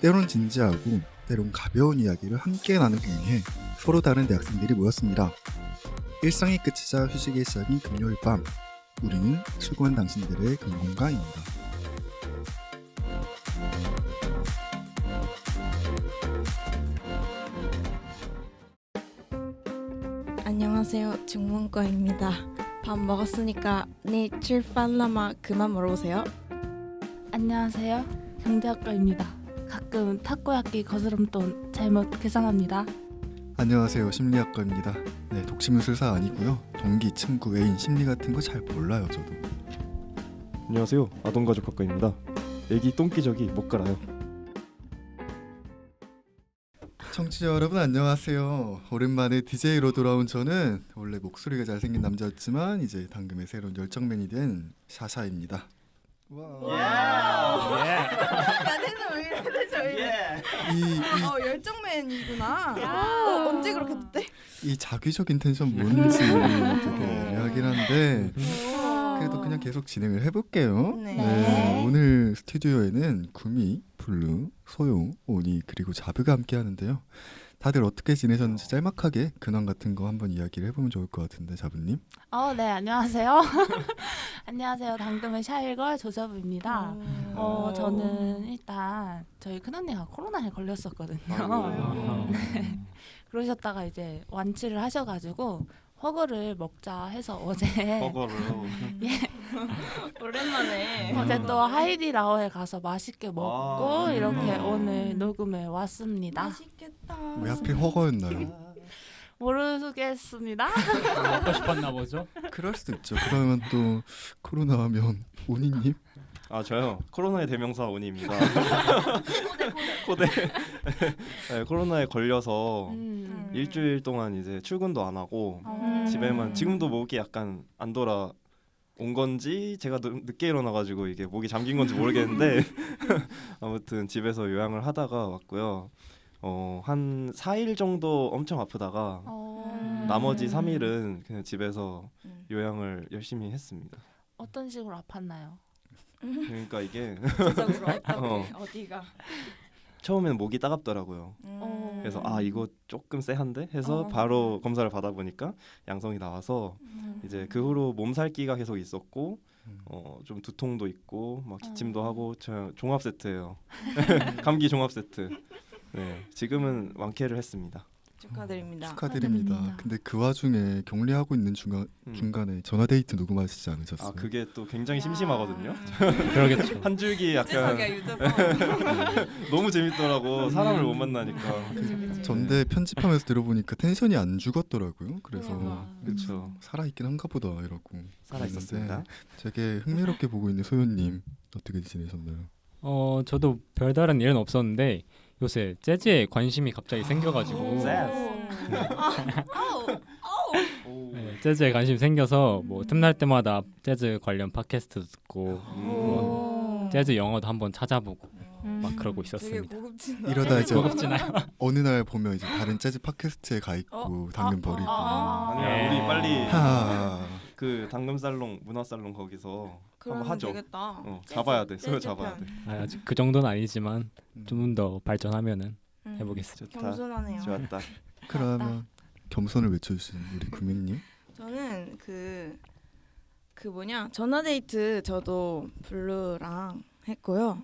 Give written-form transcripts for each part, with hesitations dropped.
때론 진지하고 때론 가벼운 이야기를 함께 나누기 위해 서로 다른 대학생들이 모였습니다. 일상이 끝이자 휴식의 시작인 금요일 밤, 우리는 수고한 당신들의 금공강입니다. 안녕하세요, 중문과입니다. 밥 먹었으니까 네 출판라마 그만 물어보세요. 안녕하세요, 경제학과입니다. 가끔 타코야끼 거스름돈 잘못 계산합니다. 안녕하세요, 심리학과입니다. 네, 독심술사 아니고요. 동기, 친구, 애인, 심리 같은 거 잘 몰라요, 저도. 안녕하세요, 아동가족학과입니다. 애기 똥기저귀 못 갈아요. 청취자 여러분 안녕하세요. 오랜만에 DJ로 돌아온 저는 원래 목소리가 잘생긴 남자였지만 이제 당금의 새로운 열정맨이 된 샤샤입니다. 나는 왜 이래 저희? 열정맨이구나. 언제 그렇게 됐대? 이 자기적인 텐션 뭔지 되게 애매하긴 한데 그래도 그냥 계속 진행을 해볼게요. 네. 오늘 스튜디오에는 구미, 블루, 소용, 오니 그리고 자브가 함께 하는데요. 다들 어떻게 지내셨는지 짤막하게 근황 같은 거 한번 이야기를 해보면 좋을 것 같은데, 자브님. 네, 안녕하세요. 안녕하세요, 당금의 샤일걸 조자부입니다. 저는 일단 저희 큰언니가 코로나에 걸렸었거든요. 네. 그러셨다가 이제 완치를 하셔가지고 허거를 먹자 해서 어제 버거로. 오랜만에. 어제 또 하이디라오에 가서 맛있게 먹고 이렇게 오늘 녹음에 왔습니다. 맛있겠다. 왜 하필 허거였나요? 모르겠습니다. 먹고 싶었나 보죠. 그럴 수도 있죠. 그러면 또 코로나 하면 오니님? 저요. 코로나의 대명사 오니입니다. 코데. 네, 코로나에 걸려서 일주일 동안 이제 출근도 안 하고 집에만, 지금도 목이 약간 안 돌아 온 건지 제가 늦게 일어나가지고 이게 목이 잠긴 건지 모르겠는데 아무튼 집에서 요양을 하다가 왔고요. 한 4일 정도 엄청 아프다가 나머지 3일은 그냥 집에서 요양을 열심히 했습니다. 어떤 식으로 아팠나요? 그러니까 이게 어디가? 처음에는 목이 따갑더라고요. 그래서 이거 조금 쎄한데 해서 바로 검사를 받아보니까 양성이 나와서 이제 그 후로 몸살기가 계속 있었고 좀 두통도 있고 막 기침도 하고 종합 세트예요. 감기 종합 세트. 네, 지금은 완쾌를 했습니다. 축하드립니다. 축하드립니다. 근데 그 와중에 격리하고 있는 중간에 전화데이트 녹음하시지 않으셨어요? 그게 또 굉장히 심심하거든요. 그러겠죠. 한 줄기 약간 너무 재밌더라고. 사람을 못 만나니까. 전대 편집하면서 들어보니까 텐션이 안 죽었더라고요. 그래서 그렇죠. 살아있긴 한가 보다 이러고 살아있었습니다. 되게 흥미롭게 보고 있는 소연님 어떻게 지내셨나요? 저도 별다른 일은 없었는데 요새 재즈에 관심이 갑자기 생겨가지고 네, 재즈에 관심이 생겨서 뭐 틈날 때마다 재즈 관련 팟캐스트 듣고 뭐 재즈 영어도 한번 찾아보고 막 그러고 있었습니다. 되게 고급지나. 이러다 이제 고급지나요? 어느 날 보면 이제 다른 재즈 팟캐스트에 가 있고 당근 버리고 아니야, 우리 빨리 그 당금 살롱, 문화 살롱 거기서 한번 하죠. 되겠다. 잡아야 돼. 소요 잡아야 돼. 아직 그 정도는 아니지만 좀 더 발전하면은 해보겠습니다. 좋다. 겸손하네요. 좋았다. 그러면 겸손을 외쳐주신 우리 구민님. 저는 전화데이트 저도 블루랑 했고요.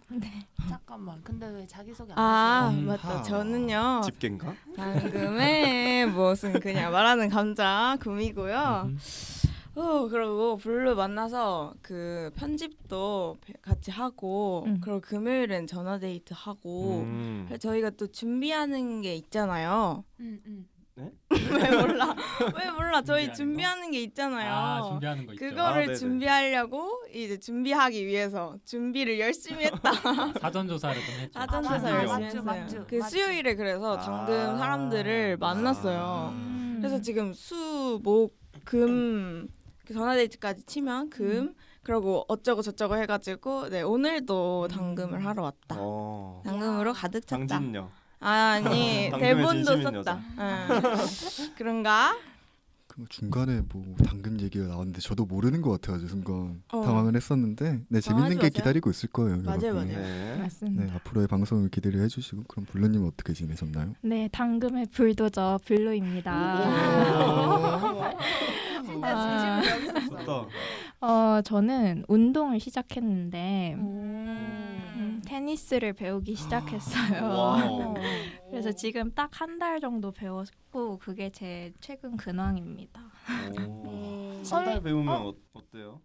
잠깐만, 근데 왜 자기소개 안 하세요? 맞다. 저는요 집게인가? 방금에 무슨 그냥 말하는 감자 구미고요. 그리고 블루 만나서 그 편집도 같이 하고 그리고 금요일엔 전화데이트 하고 저희가 또 준비하는 게 있잖아요. 왜 몰라 저희 준비하는 게 있잖아요. 준비하는 거 있죠. 그거를 준비하려고 이제 준비하기 위해서 준비를 열심히 했다. 사전 조사를 좀 했죠. 사전 조사 열심히 했어요. 맞죠. 그 수요일에 그래서 당근 사람들을 만났어요. 그래서 지금 수, 목, 금 그 전화데이트까지 치면 금 그리고 어쩌고 저쩌고 해가지고 오늘도 당금을 하러 왔다. 당금으로 가득 찼다. 당진녀. 아니 당금의 대본도 진심인 썼다. 그런가? 그 중간에 뭐 당근 얘기가 나왔는데 저도 모르는 것 같아가지고 순간 어. 당황을 했었는데 네 재밌는 하지 게 마세요. 기다리고 있을 거예요. 맞아요, 여러분. 맞아요. 네. 맞습니다. 네 앞으로의 방송을 기대를 해주시고 그럼 블루님 어떻게 지내셨나요? 네, 당금의 불도저 블루입니다. 진짜 진심으로 여기 있었어. 좋다. 저는 운동을 시작했는데 음. 테니스를 배우기 시작했어요. 와우. 그래서 지금 딱 한 달 정도 배웠고 그게 제 최근 근황입니다. 한달 배우면 어때요?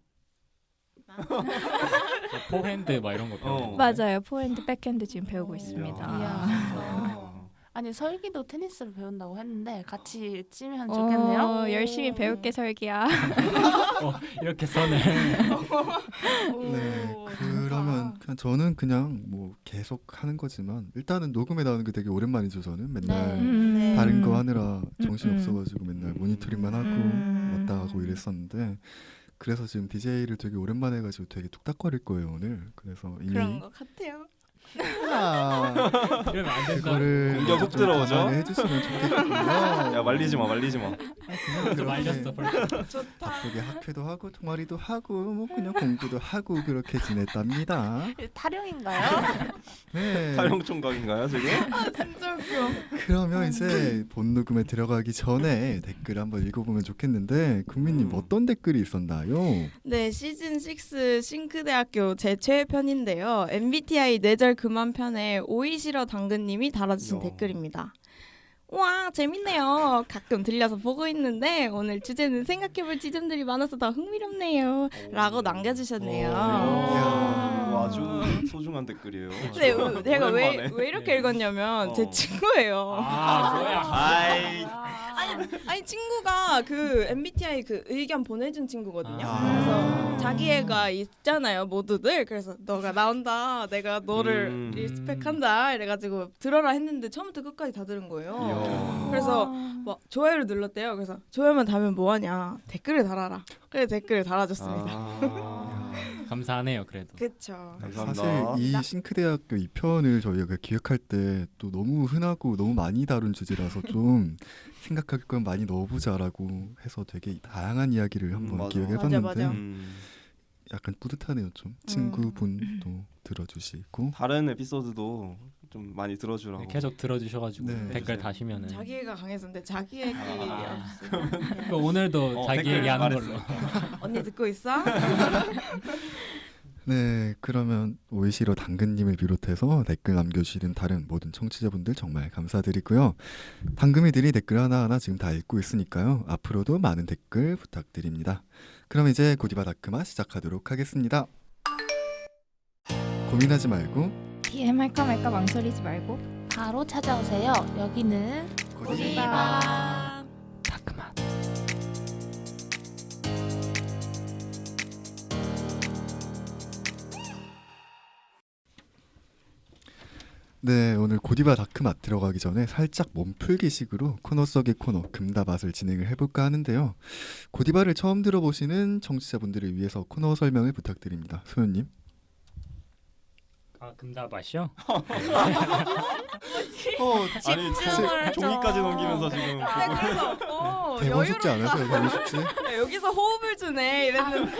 포핸드 막 이런 거 배우는 거. 맞아요. 포핸드, 백핸드 지금 배우고 있습니다. 이야. 아니 설기도 테니스를 배운다고 했는데 같이 치면 좋겠네요. 열심히 배울게 설기야. 이렇게 선을 네 그러면 그냥 저는 그냥 뭐 계속 하는 거지만 일단은 녹음에 나오는 게 되게 오랜만이죠. 저는 맨날 네. 다른 거 하느라 정신 음. 없어가지고 맨날 모니터링만 하고 왔다 가고 이랬었는데 그래서 지금 DJ를 되게 오랜만에 해가지고 되게 뚝딱거릴 거예요 오늘. 그래서 이미 그런 것 같아요. 이러면 안 된다. 그거를 공격 훅 좀 들어오죠? 해주시면 좋겠고요. 야 말리지 마. 좀 말렸어 벌써. 바쁘게 학회도 하고 동아리도 하고 뭐 그냥 공부도 하고 그렇게 지냈답니다. 타령인가요? 네. 탈용 총각인가요 지금? 진짜 웃겨. 그러면 이제 본 녹음에 들어가기 전에 댓글 한번 읽어보면 좋겠는데 국민님 어떤 댓글이 있었나요? 네, 시즌 6 싱크대학교 제 최애편인데요. MBTI 뇌절 그만 편에 오이시러 당근님이 달아주신 야. 댓글입니다. 와 재밌네요. 가끔 들려서 보고 있는데 오늘 주제는 생각해볼 지점들이 많아서 더 흥미롭네요. 라고 남겨주셨네요. 이야, 아주 소중한 댓글이에요. 네, 제가 왜 오랜만에. 이렇게 읽었냐면 제 어. 친구예요. 아 뭐야? 아이. 아니 친구가 그 MBTI 그 의견 보내준 친구거든요. 아. 그래서 자기 애가 있잖아요 모두들. 그래서 너가 나온다. 내가 너를 리스펙한다. 이래가지고 들어라 했는데 처음부터 끝까지 다 들은 거예요. 이야. 그래서 뭐 좋아요를 눌렀대요. 그래서 좋아요만 달면 뭐하냐 댓글을 달아라. 그래서 댓글을 달아줬습니다. 아. 감사하네요 그래도. 그쵸. 감사합니다. 사실 이 싱크대학교 2편을 저희가 기획할 때 또 너무 흔하고 너무 많이 다룬 주제라서 좀 생각할 건 많이 넣어보자라고 해서 되게 다양한 이야기를 한번 맞아. 기획해봤는데 맞아. 약간 뿌듯하네요. 좀 친구분도 들어주시고 다른 에피소드도 좀 많이 들어주라고. 계속 들어주셔가지고 네. 댓글 다시면은. 자기 애가 강했었는데 자기 애기 아. 그 오늘도 자기 댓글 얘기하는 말했어요. 걸로. 언니 듣고 있어? 네 그러면 오이시러 당근님을 비롯해서 댓글 남겨주시는 다른 모든 청취자분들 정말 감사드리고요. 당금이들이 댓글 하나하나 지금 다 읽고 있으니까요. 앞으로도 많은 댓글 부탁드립니다. 그럼 이제 고디바 다크마 시작하도록 하겠습니다. 고민하지 말고 DM 할까 말까 망설이지 말고 바로 찾아오세요. 여기는 고디바. 다크맛. 네 오늘 고디바 다크맛 들어가기 전에 살짝 몸풀기식으로 코너 속의 코너 금다밭을 진행을 해볼까 하는데요. 고디바를 처음 들어보시는 청취자분들을 위해서 코너 설명을 부탁드립니다. 소연님. 아 금다밭이요? 아니 집중을 종이까지 좀. 넘기면서 지금 아, 그래서 대본 숙제 안 하세요? 대본 숙제? 여기서 호흡을 주네 이랬는데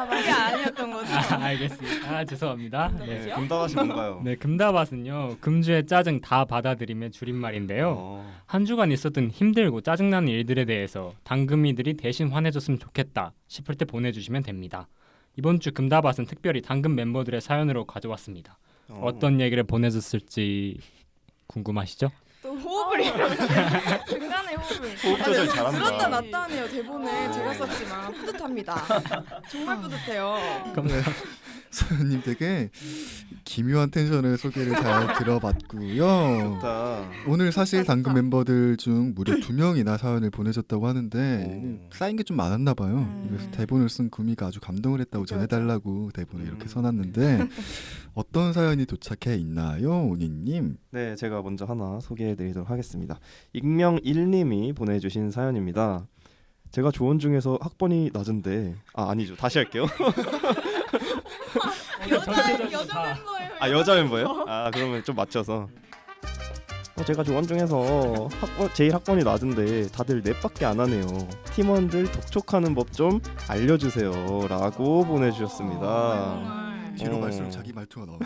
그게 아니었던 거죠. 알겠습니다. 아 죄송합니다. 네. 금다밭이 뭔가요? 네 금다밭은요 금주의 짜증 다 받아들임의 줄임말인데요. 어. 한 주간 있었던 힘들고 짜증나는 일들에 대해서 당금이들이 대신 화내줬으면 좋겠다 싶을 때 보내주시면 됩니다. 이번 주 금다밭은 특별히 당금 멤버들의 사연으로 가져왔습니다. 어떤 얘기를 보내줬을지 궁금하시죠? 또 호흡을 이렇게 중간에 호흡을 호흡 조절 잘한다. 들었다 놨다 하네요. 대본에 제가 썼지만 뿌듯합니다. 정말 뿌듯해요. 그럼 소연님 되게 기묘한 텐션의 소개를 잘 들어봤고요. 좋다. 오늘 사실 당근 멤버들 중 무려 2명이나 사연을 보내줬다고 하는데 쌓인 게 좀 많았나 봐요. 그래서 대본을 쓴 구미가 아주 감동을 했다고 전해달라고 대본에 이렇게 써놨는데 어떤 사연이 도착해 있나요, 오니님? 네, 제가 먼저 하나 소개해드리도록 하겠습니다. 익명 1님이 보내주신 사연입니다. 제가 조언 중에서 학번이 낮은데 아니죠. 다시 할게요. 여자 멤버예요. 아 여자 멤버예요? 아 그러면 좀 맞춰서 제가 조원 중에서 제일 학번이 낮은데 다들 넷밖에 안 하네요. 팀원들 독촉하는 법 좀 알려주세요라고 보내주셨습니다. 뒤로 갈수록 자기 말투가 나와.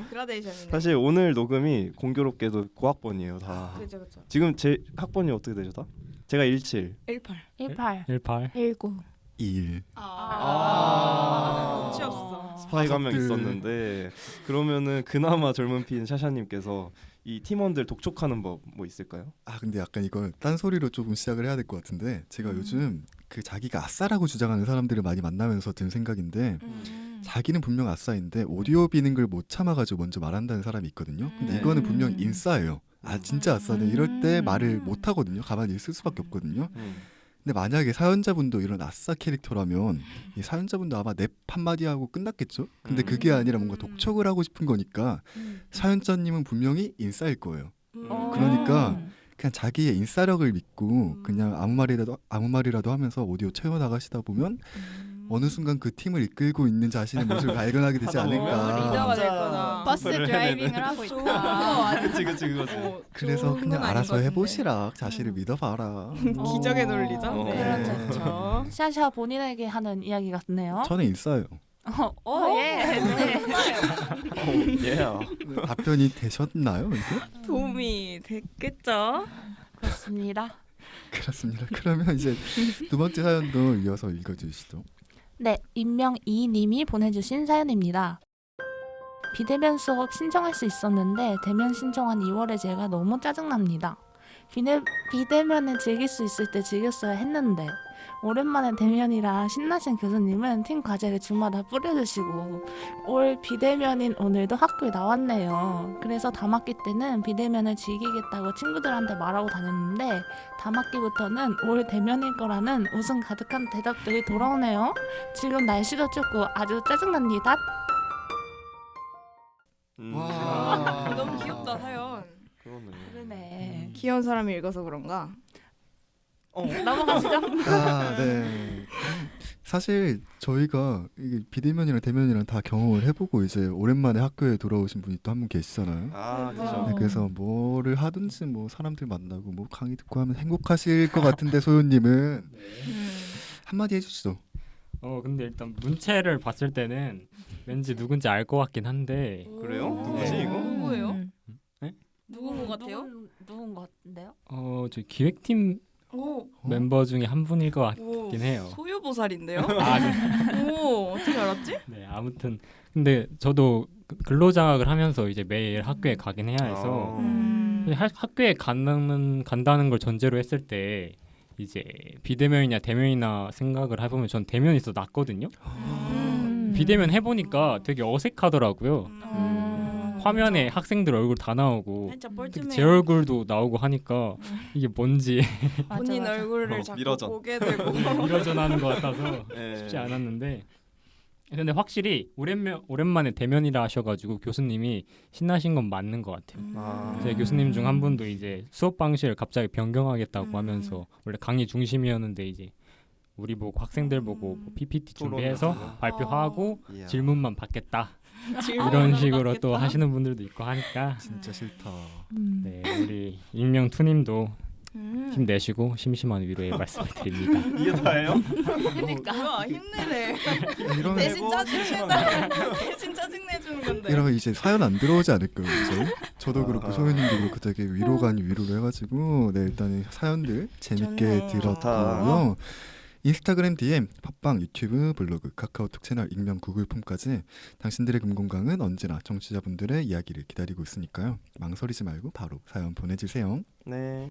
그라데이션이네. 사실 오늘 녹음이 공교롭게도 고학번이에요 다. 그죠. 지금 제 학번이 어떻게 되죠 다? 제가 17. 18. 18, 18. 19. 2일. 눈치 없어. 스파이가 한 명 가족들. 있었는데 그러면은 그나마 젊은 피인 샤샤님께서 이 팀원들 독촉하는 법 뭐 있을까요? 아 근데 약간 이걸 딴소리로 조금 시작을 해야 될 것 같은데 제가 요즘 그 자기가 아싸라고 주장하는 사람들을 많이 만나면서 든 생각인데 자기는 분명 아싸인데 오디오 비는 걸 못 참아가지고 먼저 말한다는 사람이 있거든요. 근데 이거는 분명 인싸예요. 아 진짜 아싸네 이럴 때 말을 못 하거든요. 가만히 있을 수밖에 없거든요. 근데 만약에 사연자분도 이런 아싸 캐릭터라면 이 사연자분도 아마 랩 한마디 하고 끝났겠죠. 근데 그게 아니라 뭔가 독촉을 하고 싶은 거니까 사연자님은 분명히 인싸일 거예요. 그러니까 그냥 자기의 인싸력을 믿고 그냥 아무 말이라도 하면서 오디오 채워 나가시다 보면 어느 순간 그 팀을 이끌고 있는 자신의 모습을 발견하게 되지 하다 보면 리더가 않을까. 될 거다. 버스 드라이빙을 하고 좋은 있다. 거 아니야? 그치 그거지. 그래서 좋은 그냥 건 아닌 알아서 것 같은데. 해보시라. 자신을 믿어봐라. 기적의 논리죠. 어. 네. 그렇죠. 샤샤 본인에게 하는 이야기 같네요. 저는 인싸예요. 예. 네. 예. 답변이 되셨나요? 근데? 도움이 됐겠죠. 그렇습니다. 그렇습니다. 그러면 이제 두 번째 사연도 이어서 읽어주시죠. 네, 익명 이님이 보내주신 사연입니다. 비대면 수업 신청할 수 있었는데 대면 신청한 2월에 제가 너무 짜증납니다. 비대면을 즐길 수 있을 때 즐겼어야 했는데 오랜만에 대면이라 신나신 교수님은 팀 과제를 주마다 뿌려주시고 올 비대면인 오늘도 학교에 나왔네요. 그래서 다학기 때는 비대면을 즐기겠다고 친구들한테 말하고 다녔는데 다학기부터는 올 대면일 거라는 웃음 가득한 대답들이 돌아오네요. 지금 날씨도 춥고 아주 짜증납니다. 와. 너무 귀엽다 사연. 그러네. 그러네. 귀여운 사람이 읽어서 그런가? 넘어가시죠. 아, 네. 사실 저희가 이게 비대면이랑 대면이랑 다 경험을 해보고 이제 오랜만에 학교에 돌아오신 분이 또 한 분 계시잖아요. 아 그죠. 그죠. 네, 그래서 뭐를 하든지 뭐 사람들 만나고 뭐 강의 듣고 하면 행복하실 것 같은데 소연님은 한마디 해주시죠. 근데 일단 문체를 봤을 때는 왠지 누군지 알 것 같긴 한데 그래요? 오. 누구지 네. 이거? 누구예요? 네? 누군 것 같아요? 누군 것 같은데요? 저 기획팀 오. 멤버 중에 한 분일 것 오. 같긴 해요. 소유보살인데요? 아, 네. 오 어떻게 알았지? 네, 아무튼 근데 저도 근로장학을 하면서 이제 매일 학교에 가긴 해야 해서 학교에 간다는 걸 전제로 했을 때 이제 비대면이냐 대면이나 생각을 해보면 전 대면이 더 낫거든요. 비대면 해보니까 되게 어색하더라고요. 화면에 학생들 얼굴 다 나오고 살짝 특히 뻘쭘해요. 제 얼굴도 나오고 하니까 이게 뭔지 본인 얼굴을 자꾸 밀어져. 보게 되고 미러전하는 것 같아서 예. 쉽지 않았는데 근데 확실히 오랜만에 대면이라 하셔가지고 교수님이 신나신 건 맞는 것 같아요. 아. 제 교수님 중 한 분도 이제 수업 방식을 갑자기 변경하겠다고 음. 하면서 원래 강의 중심이었는데 이제 우리 보고 학생들 보고 뭐 PPT 준비해서 토론하고. 발표하고 이야. 질문만 받겠다 질문을 이런 식으로 또 받겠다. 하시는 분들도 있고 하니까 진짜 싫다. 네 우리 익명 투님도 음. 힘내시고 심심한 위로의 말씀을 드립니다. 이게 다예요? 뭐야 힘내래. 이러면 대신 짜증내다. 대신 짜증내주는 건데. 이러면 이제 사연 안 들어오지 않을까요, 이제? 저도 그렇고 아하. 소연님도 그렇고 되게 위로가 아닌 위로를 해가지고 네 일단 사연들 재밌게 좋네. 들었고요. 인스타그램 DM, 팟빵, 유튜브, 블로그, 카카오톡 채널, 익명, 구글 폼까지 당신들의 금공강은 언제나 청취자분들의 이야기를 기다리고 있으니까요. 망설이지 말고 바로 사연 보내주세요. 네.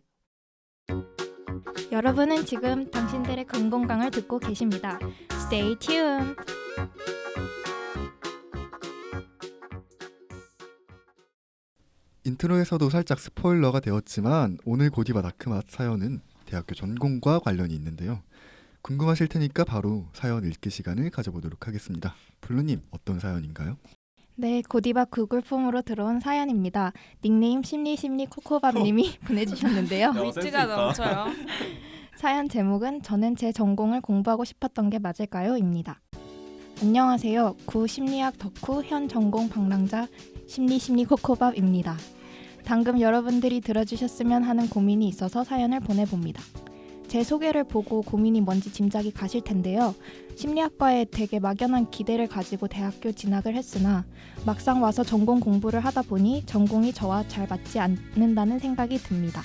여러분은 지금 당신들의 금공강을 듣고 계십니다. Stay tuned. 인트로에서도 살짝 스포일러가 되었지만 오늘 고디바 다크맛 사연은 대학교 전공과 관련이 있는데요. 궁금하실 테니까 바로 사연 읽기 시간을 가져보도록 하겠습니다. 블루님 어떤 사연인가요? 네, 고디바 구글 폼으로 들어온 사연입니다. 닉네임 심리심리 코코밥님이 보내주셨는데요. 야, 위트가 센스 있다. 넘쳐요. 사연 제목은 저는 제 전공을 공부하고 싶었던 게 맞을까요? 입니다. 안녕하세요. 구 심리학 덕후 현 전공 방랑자 심리심리 코코밥입니다. 방금 여러분들이 들어주셨으면 하는 고민이 있어서 사연을 보내봅니다. 제 소개를 보고 고민이 뭔지 짐작이 가실 텐데요. 심리학과에 되게 막연한 기대를 가지고 대학교 진학을 했으나 막상 와서 전공 공부를 하다 보니 전공이 저와 잘 맞지 않는다는 생각이 듭니다.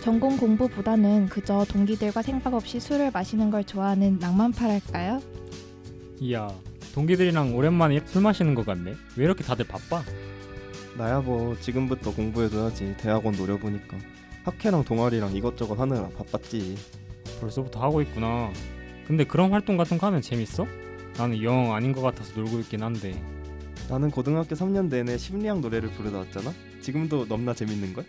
전공 공부보다는 그저 동기들과 생각 없이 술을 마시는 걸 좋아하는 낭만파랄까요? 이야, 동기들이랑 오랜만에 술 마시는 것 같네. 왜 이렇게 다들 바빠? 나야 뭐 지금부터 공부해둬야지. 대학원 노려보니까 학회랑 동아리랑 이것저것 하느라 바빴지. 벌써부터 하고 있구나. 근데 그런 활동 같은 거 하면 재밌어? 나는 영 아닌 것 같아서 놀고 있긴 한데. 나는 고등학교 3년 내내 심리학 노래를 부르다 왔잖아. 지금도 넘나 재밌는걸?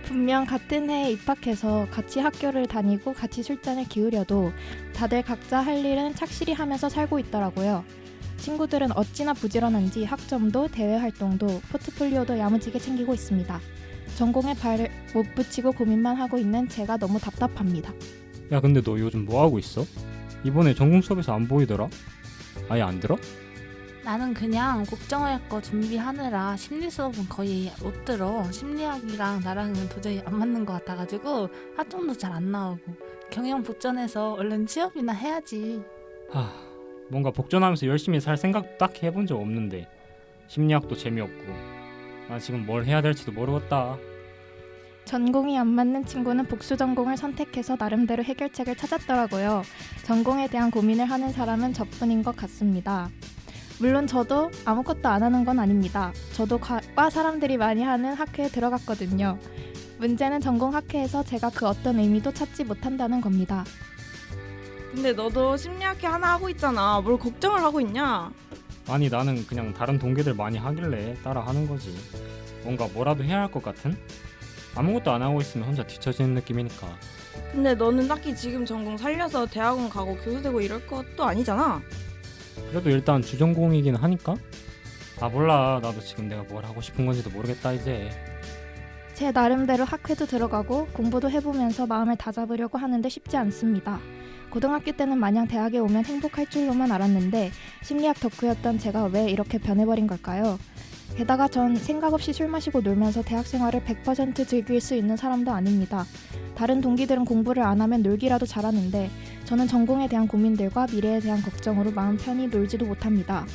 분명 같은 해에 입학해서 같이 학교를 다니고 같이 술잔을 기울여도 다들 각자 할 일은 착실히 하면서 살고 있더라고요. 친구들은 어찌나 부지런한지 학점도 대외 활동도 포트폴리오도 야무지게 챙기고 있습니다. 전공에 발을 못 붙이고 고민만 하고 있는 제가 너무 답답합니다. 야, 근데 너 요즘 뭐 하고 있어? 이번에 전공 수업에서 안 보이더라? 아예 안 들어? 나는 그냥 국정화할 거 준비하느라 심리 수업은 거의 못 들어. 심리학이랑 나랑은 도저히 안 맞는 것 같아가지고 학점도 잘 안 나오고 경영 복전해서 얼른 취업이나 해야지. 뭔가 복전하면서 열심히 살 생각도 딱히 해본 적 없는데 심리학도 재미없고 나 지금 뭘 해야 될지도 모르겠다. 전공이 안 맞는 친구는 복수 전공을 선택해서 나름대로 해결책을 찾았더라고요. 전공에 대한 고민을 하는 사람은 저뿐인 것 같습니다. 물론 저도 아무것도 안 하는 건 아닙니다. 저도 과 사람들이 많이 하는 학회에 들어갔거든요. 문제는 전공 학회에서 제가 그 어떤 의미도 찾지 못한다는 겁니다. 근데 너도 심리학회 하나 하고 있잖아. 뭘 걱정을 하고 있냐? 아니, 나는 그냥 다른 동기들 많이 하길래 따라 하는 거지. 뭔가 뭐라도 해야 할 것 같은? 아무것도 안 하고 있으면 혼자 뒤처지는 느낌이니까. 근데 너는 딱히 지금 전공 살려서 대학원 가고 교수 되고 이럴 것도 아니잖아. 그래도 일단 주전공이긴 하니까. 몰라, 나도 지금 내가 뭘 하고 싶은 건지도 모르겠다 이제. 제 나름대로 학회도 들어가고 공부도 해보면서 마음을 다잡으려고 하는데 쉽지 않습니다. 고등학교 때는 마냥 대학에 오면 행복할 줄로만 알았는데 심리학 덕후였던 제가 왜 이렇게 변해버린 걸까요? 게다가 전 생각 없이 술 마시고 놀면서 대학 생활을 100% 즐길 수 있는 사람도 아닙니다. 다른 동기들은 공부를 안 하면 놀기라도 잘하는데 저는 전공에 대한 고민들과 미래에 대한 걱정으로 마음 편히 놀지도 못합니다.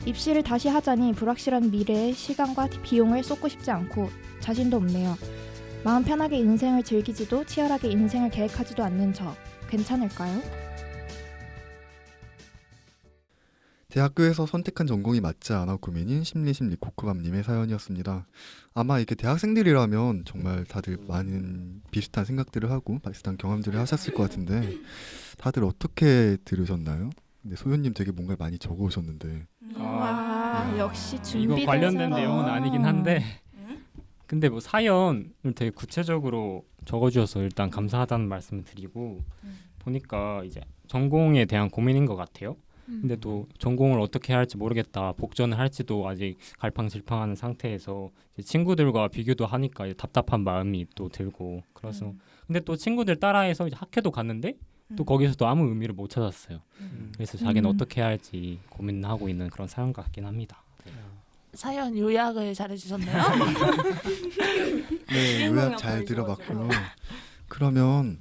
입시를 다시 하자니 불확실한 미래에 시간과 비용을 쏟고 싶지 않고 자신도 없네요. 마음 편하게 인생을 즐기지도 치열하게 인생을 계획하지도 않는 저 괜찮을까요? 대학교에서 선택한 전공이 맞지 않아 고민인 심리 코코밤님의 사연이었습니다. 아마 이게 대학생들이라면 정말 다들 많은 비슷한 생각들을 하고 비슷한 경험들을 하셨을 것 같은데 다들 어떻게 들으셨나요? 근데 소연님 되게 뭔가 많이 적어오셨는데. 와, 역시 이거 준비된 관련된 사람. 내용은 아니긴 한데 근데 뭐 사연을 되게 구체적으로 적어주셔서 일단 감사하다는 말씀을 드리고 보니까 이제 전공에 대한 고민인 것 같아요. 근데 또 전공을 어떻게 해야 할지 모르겠다, 복전을 할지도 아직 갈팡질팡하는 상태에서 이제 친구들과 비교도 하니까 이제 답답한 마음이 또 들고 그래서 근데 또 친구들 따라해서 이제 학회도 갔는데 또 거기서도 아무 의미를 못 찾았어요. 그래서 자기는 어떻게 해야 할지 고민하고 있는 그런 사연 같긴 합니다. 사연 요약을 잘해주셨네요. 네, 요약 잘 들어봤고요. 그러면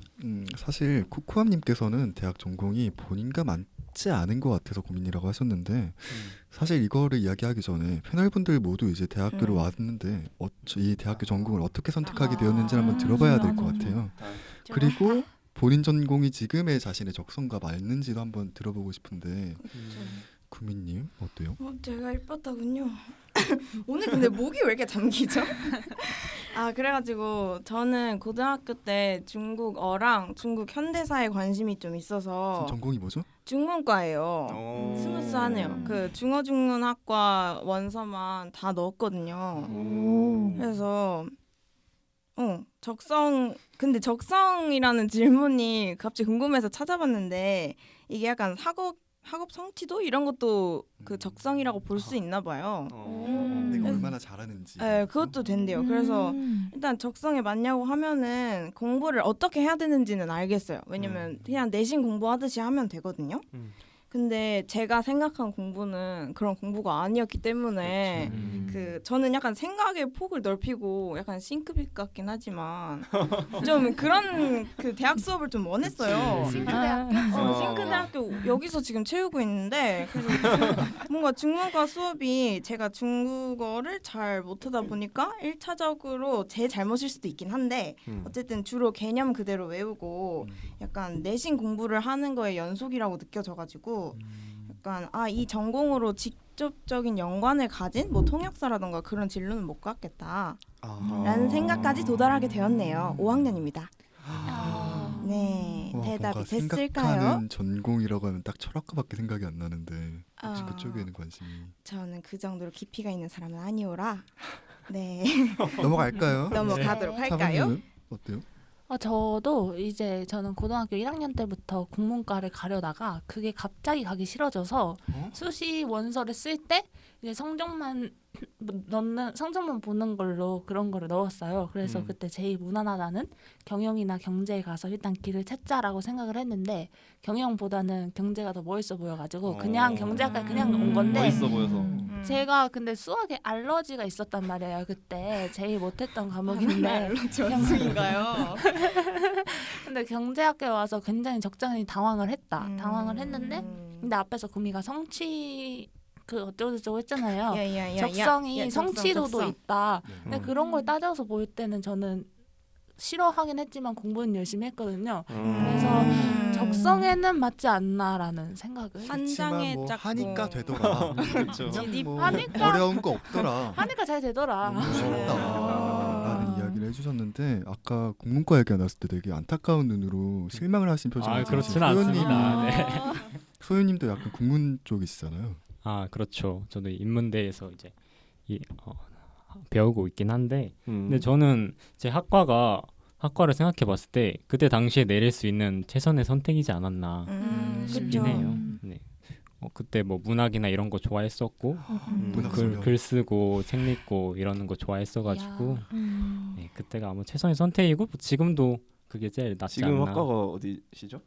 사실 코코함님께서는 대학 전공이 본인과 맞지 않은 것 같아서 고민이라고 하셨는데 사실 이거를 이야기하기 전에 패널분들 모두 이제 대학교를 왔는데 이 대학교 전공을 어떻게 선택하게 되었는지 한번 들어봐야 될 것 같아요. 그리고 본인 전공이 지금의 자신의 적성과 맞는지도 한번 들어보고 싶은데 구미님 어때요? 제가 이뻤다군요. 오늘 근데 목이 왜 이렇게 잠기죠? 그래가지고 저는 고등학교 때 중국어랑 중국 현대사에 관심이 좀 있어서 전공이 뭐죠? 중문과예요. 스무스하네요. 그 중어중문학과 원서만 다 넣었거든요. 그래서 근데 적성이라는 질문이 갑자기 궁금해서 찾아봤는데 이게 약간 학업 성취도 이런 것도 그 적성이라고 볼 수 있나 봐요. 내가 얼마나 잘하는지. 네, 그것도 된대요. 그래서 일단 적성에 맞냐고 하면은 공부를 어떻게 해야 되는지는 알겠어요. 왜냐면 그냥 내신 공부하듯이 하면 되거든요. 근데 제가 생각한 공부는 그런 공부가 아니었기 때문에 저는 약간 생각의 폭을 넓히고 약간 싱크빅 같긴 하지만 좀 그런 그 대학 수업을 좀 원했어요. 싱크대학교 여기서 지금 채우고 있는데 그래서 뭔가 중문과 수업이 제가 중국어를 잘 못하다 보니까 1차적으로 제 잘못일 수도 있긴 한데 어쨌든 주로 개념 그대로 외우고 약간 내신 공부를 하는 거에 연속이라고 느껴져가지고 약간 이 전공으로 직접적인 연관을 가진 뭐 통역사라던가 그런 진로는 못 갖겠다라는 생각까지 도달하게 되었네요. 5학년입니다. 네, 대답이 뭔가 됐을까요? 생각하는 전공이라고 하면 딱 철학과밖에 생각이 안 나는데 혹시 아. 그쪽에는 관심이 저는 그 정도로 깊이가 있는 사람은 아니오라. 네, 넘어갈까요? 넘어가도록 할까요? 사부님은 어때요? 저도 이제 저는 고등학교 1학년 때부터 국문과를 가려다가 그게 갑자기 가기 싫어져서 수시 원서를 쓸 때 이제 성적만 보는 걸로 그런 거를 넣었어요. 그래서 그때 제일 무난하다는 경영이나 경제에 가서 일단 길을 찾자라고 생각을 했는데 경영보다는 경제가 더 멋있어 보여가지고 그냥 경제학과 그냥 온 건데 멋있어 보여서. 제가 근데 수학에 알러지가 있었단 말이에요. 그때 제일 못했던 과목인데 원숭인가요? 근데 경제학교에 와서 굉장히 적잖이 당황을 했는데 근데 앞에서 구미가 성취 그 어쩌고저쩌고 했잖아요. 적성이 성취도도 있다. 근데 그런 걸 따져서 볼 때는 저는 싫어하긴 했지만 공부는 열심히 했거든요. 그래서 적성에는 맞지 않나라는 생각을. 한 그렇지만 장에 뭐 짝꿍. 하니까 되더라. 그렇죠. 그냥 뭐 하니까. 어려운 거 없더라. 하니까 잘 되더라. 너무 쉽다라는 이야기를 해주셨는데 아까 국문과 얘기가 나왔을 때 되게 안타까운 눈으로 실망을 하신 표정이 그렇지는 않습니다. 네. 소연님도 약간 국문 쪽이시잖아요. 그렇죠. 저도 인문대에서 이제 배우고 있긴 한데 근데 음. 저는 제 학과를 생각해봤을 때 그때 당시에 내릴 수 있는 최선의 선택이지 않았나 싶긴 그쵸. 해요. 네. 그때 뭐 문학이나 이런 거 좋아했었고 문학 글 소년. 쓰고 책 읽고 이러는 거 좋아했어가지고 네, 그때가 아마 최선의 선택이고 뭐 지금도 그게 제일 낫지 지금 않나. 학과가 어디시죠?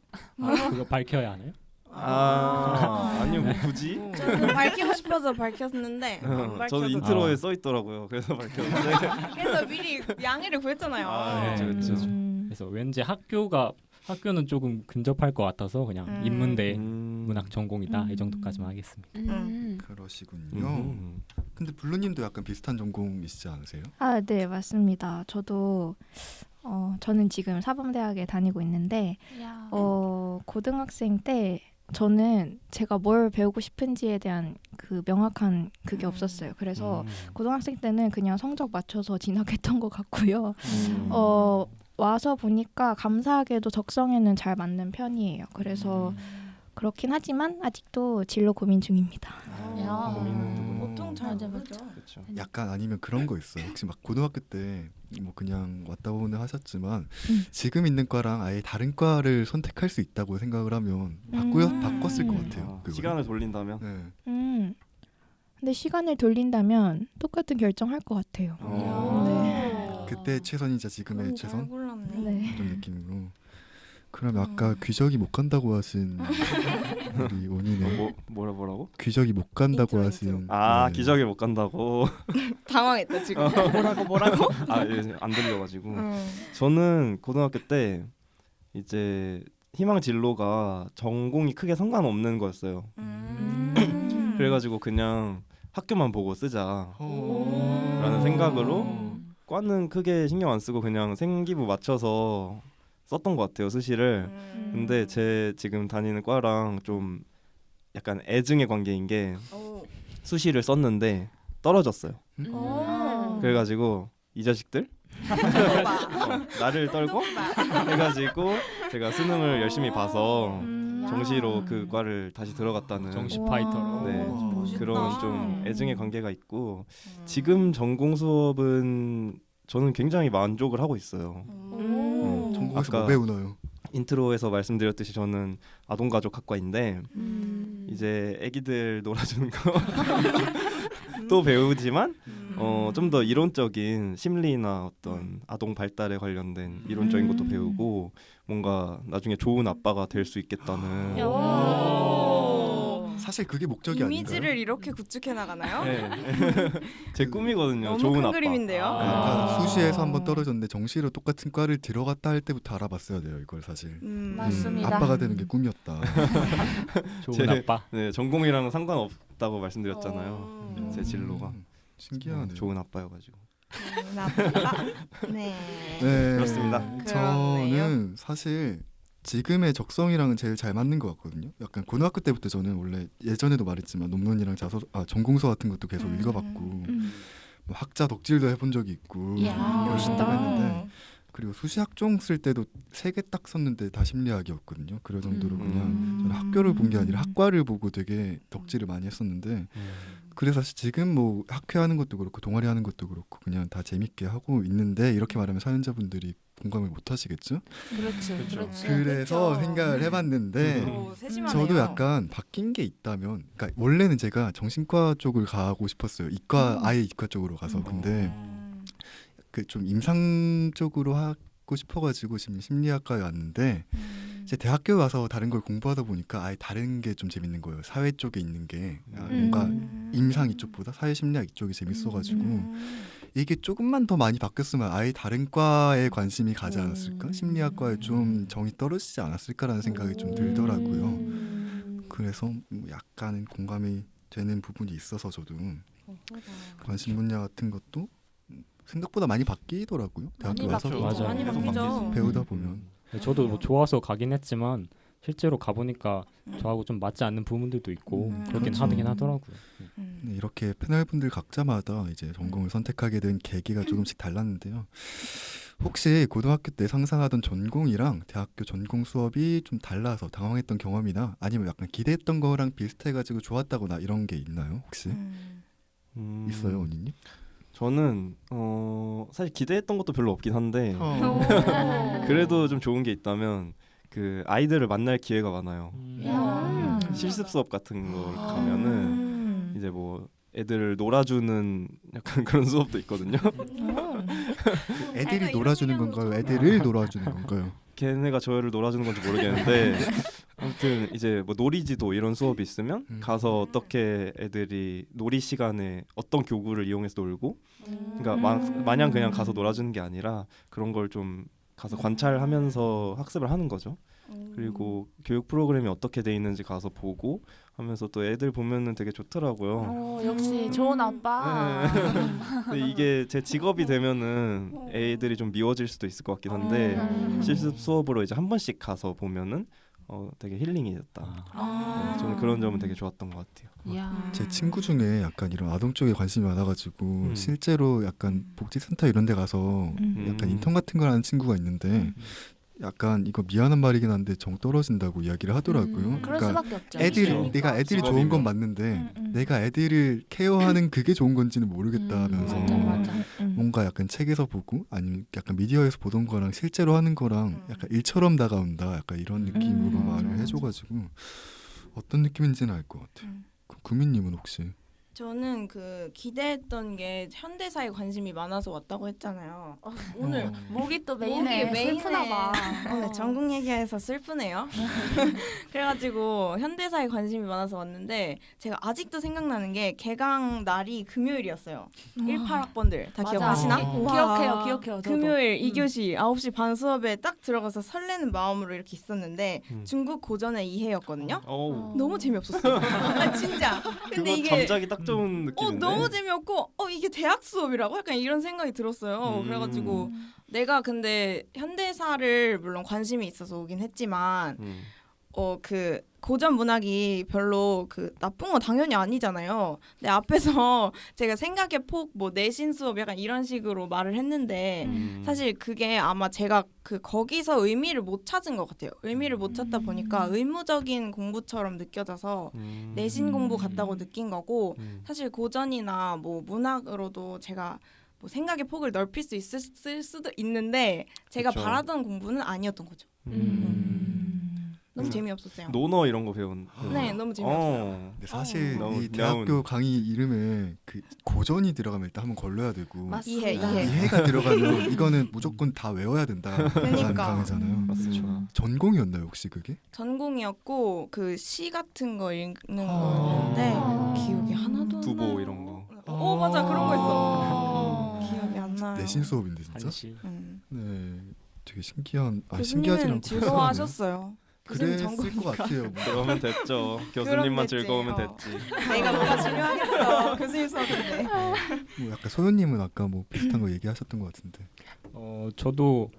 그거 밝혀야 하나요? 아니요, 뭐 굳이? 저는 밝히고 싶어서 밝혔는데 안 밝혀도 저도 인트로에 써 있더라고요. 그래서 밝혔는데. 그래서 미리 양해를 구했잖아요. 그렇죠. 그래서 왠지 학교는 조금 근접할 것 같아서 그냥 인문대 문학 전공이다 이 정도까지만 하겠습니다. 그러시군요. 근데 블루님도 약간 비슷한 전공이시지 않으세요? 네, 맞습니다. 저는 지금 사범대학에 다니고 있는데 고등학생 때 저는 제가 뭘 배우고 싶은지에 대한 그 명확한 그게 없었어요. 그래서 고등학생 때는 그냥 성적 맞춰서 진학했던 것 같고요. 와서 보니까 감사하게도 적성에는 잘 맞는 편이에요. 그래서 그렇긴 하지만 아직도 진로 고민 중입니다. 고민은 보통 잘 맞아. 모르죠. 그렇죠. 약간 아니면 그런 거 있어요. 혹시 막 고등학교 때 뭐 그냥 왔다 오늘 하셨지만 지금 있는 과랑 아예 다른 과를 선택할 수 있다고 생각을 하면 바꿨을 것 같아요. 그거를. 시간을 돌린다면. 네. 근데 시간을 돌린다면 똑같은 결정할 것 같아요. 네. 그때 최선이자 지금의 잘 최선 골랐네. 네. 이런 느낌으로. 그럼 아까 귀적이 못 간다고 하신 우리 온이는 뭐라고? 귀적이 못 간다고 인트로, 하신 네. 기적에 못 간다고. 당황했다 지금. 뭐라고? 안 들려가지고. 저는 고등학교 때 이제 희망 진로가 전공이 크게 상관없는 거였어요. 그래가지고 그냥 학교만 보고 쓰자라는 생각으로 과는 크게 신경 안 쓰고 그냥 생기부 맞춰서 썼던 것 같아요, 수시를. 근데 제 지금 다니는 과랑 좀 약간 애증의 관계인 게 수시를 썼는데 떨어졌어요. 그래가지고 이 자식들 나를 떨고 해가지고 제가 수능을 열심히 봐서 정시로 그 과를 다시 들어갔다는 정시 파이터로. 네, 멋있다. 그런 좀 애증의 관계가 있고 지금 전공 수업은 저는 굉장히 만족을 하고 있어요. 전공에서 아까 뭐 배우나요? 인트로에서 말씀드렸듯이 저는 아동가족학과인데 이제 애기들 놀아주는 거 또 배우지만 좀 더 이론적인 심리나 어떤 아동 발달에 관련된 이론적인 것도 배우고 뭔가 나중에 좋은 아빠가 될 수 있겠다는 사실 그게 목적이 아닌가요? 이미지를 이렇게 구축해 나가나요? 네. 제 꿈이거든요. 너무 좋은 큰 아빠. 그림인데요. 약간 수시에서 한번 떨어졌는데 정시로 똑같은 과를 들어갔다 할 때부터 알아봤어야 돼요. 이걸 사실. 맞습니다. 아빠가 되는 게 꿈이었다. 좋은 제- 아빠. 네, 전공이랑 상관없다고 말씀드렸잖아요. 어. 제 진로가 신기하네. 좋은 아빠여가지고. 나쁘다. 네. 네, 그렇습니다. 그렇네요. 저는 사실 지금의 적성이랑은 제일 잘 맞는 것 같거든요. 약간 고등학교 때부터 저는 원래 예전에도 말했지만 논문이랑 전공서 같은 것도 계속 읽어봤고 뭐 학자 덕질도 해본 적이 있고 이야, 그런 것도 멋있다. 했는데 그리고 수시학종 쓸 때도 3개 딱 썼는데 다 심리학이었거든요. 그럴 정도로 그냥 저는 학교를 본 게 아니라 학과를 보고 되게 덕질을 많이 했었는데 그래서 사실 지금 뭐 학회 하는 것도 그렇고 동아리 하는 것도 그렇고 그냥 다 재밌게 하고 있는데 이렇게 말하면 사연자분들이 공감을 못 하시겠죠? 그렇지. 그렇죠. 그렇지. 그래서 그렇죠. 생각을 해봤는데 오, 세심하네요. 저도 약간 바뀐 게 있다면 그러니까 원래는 제가 정신과 쪽을 가고 싶었어요. 아예 이과 쪽으로 가서 근데 그 좀 임상 쪽으로 하고 싶어가지고 지금 심리학과에 왔는데 제 대학교 와서 다른 걸 공부하다 보니까 아예 다른 게 좀 재밌는 거예요. 사회 쪽에 있는 게 뭔가 임상 이쪽보다 사회 심리학 이쪽이 재밌어가지고 이게 조금만 더 많이 바뀌었으면 아예 다른 과에 관심이 가지 않았을까? 심리학과에 좀 정이 떨어지지 않았을까라는 생각이 좀 들더라고요. 그래서 뭐 약간은 공감이 되는 부분이 있어서 저도 관심 분야 같은 것도 생각보다 많이 바뀌더라고요. 대학교 많이 와서 바뀌죠. 맞아요. 많이 계속 바뀌죠. 바뀌죠. 배우다 보면 저도 뭐 좋아서 가긴 했지만 실제로 가보니까 저하고 좀 맞지 않는 부분들도 있고 그렇긴 그렇죠. 하긴 하더라고요. 네, 이렇게 패널분들 각자마다 이제 전공을 선택하게 된 계기가 조금씩 달랐는데요. 혹시 고등학교 때 상상하던 전공이랑 대학교 전공 수업이 좀 달라서 당황했던 경험이나 아니면 약간 기대했던 거랑 비슷해가지고 좋았다거나 이런 게 있나요? 혹시 있어요, 언니님? 저는 사실 기대했던 것도 별로 없긴 한데 어. 그래도 좀 좋은 게 있다면 그 아이들을 만날 기회가 많아요. 야. 실습 수업 같은 걸 가면은 이제 뭐 애들을 놀아주는 약간 그런 수업도 있거든요. 애들이 놀아주는 건가요? 애들을 놀아주는 건가요? 걔네가 저를 놀아주는 건지 모르겠는데 아무튼 이제 뭐 놀이지도 이런 수업이 있으면 가서 어떻게 애들이 놀이 시간에 어떤 교구를 이용해서 놀고 그러니까 마냥 그냥 가서 놀아주는 게 아니라 그런 걸 좀 가서 관찰하면서 학습을 하는 거죠. 그리고 교육 프로그램이 어떻게 돼 있는지 가서 보고 하면서 또 애들 보면은 되게 좋더라고요. 역시 좋은 아빠. 근데 이게 제 직업이 되면은 애들이 좀 미워질 수도 있을 것 같긴 한데 실습 수업으로 이제 한 번씩 가서 보면은 되게 힐링이 됐다. 저는 그런 점은 되게 좋았던 것 같아요. 야. 제 친구 중에 약간 이런 아동 쪽에 관심이 많아가지고 실제로 약간 복지센터 이런 데 가서 약간 인턴 같은 걸 하는 친구가 있는데 약간 이거 미안한 말이긴 한데 정 떨어진다고 이야기를 하더라고요. 그럴 그러니까 수밖에 없죠. 내가 애들이 좋은 직업이면. 건 맞는데 내가 애들을 케어하는 그게 좋은 건지는 모르겠다 하면서 맞아. 뭔가 약간 책에서 보고 아니면 약간 미디어에서 보던 거랑 실제로 하는 거랑 약간 일처럼 다가온다 약간 이런 느낌으로 말을 해줘가지고 어떤 느낌인지는 알 것 같아요. 구민님은 혹시? 저는 그 기대했던 게 현대사에 관심이 많아서 왔다고 했잖아요. 오늘 목이 또 목이 메인에 메인에. 슬프나 봐. 오늘 전공 얘기해서 슬프네요. 그래가지고 현대사에 관심이 많아서 왔는데 제가 아직도 생각나는 게 개강 날이 금요일이었어요. 18학번들 다 맞아. 기억하시나? 기억해요. 저도. 금요일 2교시 9시 반 수업에 딱 들어가서 설레는 마음으로 이렇게 있었는데 중국 고전의 이해였거든요. 너무 재미없었어요. 진짜. 근데 그거 이게 잠자기 딱 좋은 느낌인데. 너무 재미없고 이게 대학 수업이라고 약간 이런 생각이 들었어요. 그래가지고 내가 근데 현대사를 물론 관심이 있어서 오긴 했지만 그 고전 문학이 별로 그 나쁜 건 당연히 아니잖아요. 근데 앞에서 제가 생각의 폭, 뭐 내신 수업 약간 이런 식으로 말을 했는데 사실 그게 아마 제가 그 거기서 의미를 못 찾은 것 같아요. 의미를 못 찾다 보니까 의무적인 공부처럼 느껴져서 내신 공부 같다고 느낀 거고 사실 고전이나 뭐 문학으로도 제가 뭐 생각의 폭을 넓힐 수 있을 수도 있는데 제가 그쵸. 바라던 공부는 아니었던 거죠. 너무 재미없었어요. 논어 이런 거 배운. 네, 너무 재미없어요. 근데 사실 너무 이 대학교 강의 이름에 그 고전이 들어가면 일단 한번 걸러야 되고 맞습니다. 이해. 이해가 들어가면 이거는 무조건 다 외워야 된다라는 그러니까. 강의잖아요. 맞습니다. 전공이었나요 혹시 그게? 전공이었고 그 시 같은 거 읽는 아. 거였는데 기억이 하나도 안 두보 나요. 이런 거. 오 맞아 그런 거 있어. 기억이 안 나요. 내신 수업인데 진짜? 한시. 네, 되게 신기한. 신기하진 교수님은 않고 즐거워하셨어요. 교수님 그랬을 것 전공이니까. 같아요. 그러면 됐죠. 교수님만 됐지. 즐거우면 어. 됐지. 내가 뭐가 중요하겠어. 교수님 수업인데. 뭐 약간 소연님은 아까 뭐 비슷한 거 얘기하셨던 것 같은데.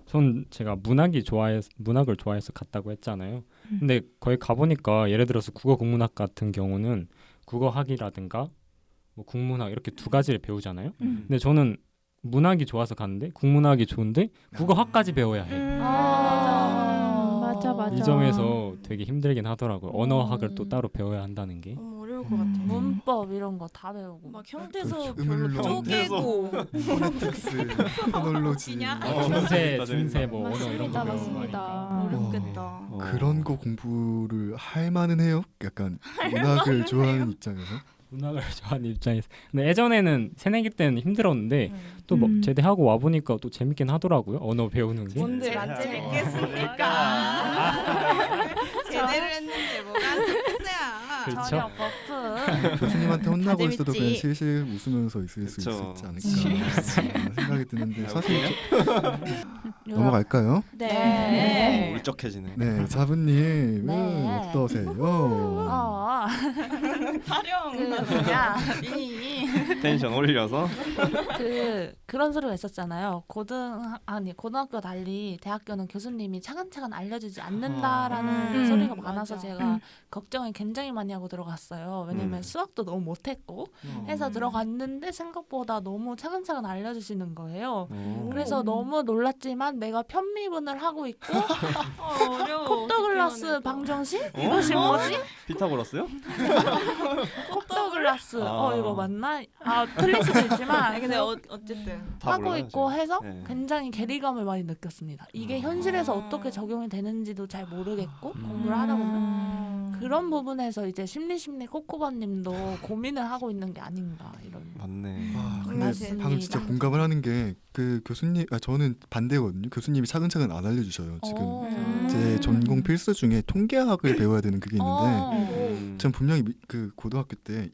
전 제가 문학을 좋아해서 갔다고 했잖아요. 근데 거기 가보니까 예를 들어서 국어 국문학 같은 경우는 국어학이라든가 뭐 국문학 이렇게 두 가지를 배우잖아요. 근데 저는 문학이 좋아서 갔는데 국문학이 좋은데 국어학까지 배워야 해. 맞아. 이 점에서 되게 힘들긴 하더라고요. 언어학을 또 따로 배워야 한다는 게. 너무 어려울 것 같아. 문법 이런 거 다 배우고. 막 현대서 그 별로 음률로 쪼개고. 포네틱스, 포놀로지. 웃기냐? 중세 뭐 언어 이런 거 배우고 맞습니다. 하니까. 어렵겠다. 그런 거 공부를 할 만은 해요? 약간 문학을 좋아하는 입장에서. 문학을 좋아하는 입장에서. 근데 예전에는 새내기 때는 힘들었는데 또 뭐 음. 제대하고 와 보니까 또 재밌긴 하더라고요. 언어 배우는 게. 뭔들 안 재밌겠습니까? 제대로 했는데 뭐가 안 재밌어요. 그렇죠. 전혀 버프. 교수님한테 혼나고 다 있어도 그냥 재밌지. 실실 웃으면서 있을 수 그쵸. 있지 않을까 생각이 드는데 사실 넘어갈까요? 네. 울적해지네. 네, 자부님은 네. 어떠세요? 타령. 텐션 올려서. 그런 소리가 있었잖아요. 고등학교 달리 대학교는 교수님이 차근차근 알려주지 않는다라는 소리가 많아서 맞아. 제가 걱정을 굉장히 많이 하고 들어갔어요. 왜냐면 수학도 너무 못했고 해서 들어갔는데 생각보다 너무 차근차근 알려주시는 거예요. 그래서 너무 놀랐지만 내가 편미분을 하고 있고 어려워. 콥더글라스 방정식? 이것이 뭐지? 피타고라스요? 콥더글라스 아. 이거 맞나? 틀릴 수도 있지만 근데 어쨌든 다 하고 몰라요, 있고 지금. 해서 네. 굉장히 괴리감을 많이 느꼈습니다. 이게 현실에서 어떻게 적용이 되는지도 잘 모르겠고 공부를 하다 보면 그런 부분에서 이제 심리 코코바님도 고민을 하고 있는 게 아닌가 이런. 맞네. 근데 맞습니다. 방금 진짜 공감을 하는 게 그 교수님, 저는 반대거든요. 교수님이 차근차근 안 알려주셔요. 지금 제 전공 필수 중에 통계학을 배워야 되는 그게 있는데 전 분명히 그 고등학교 때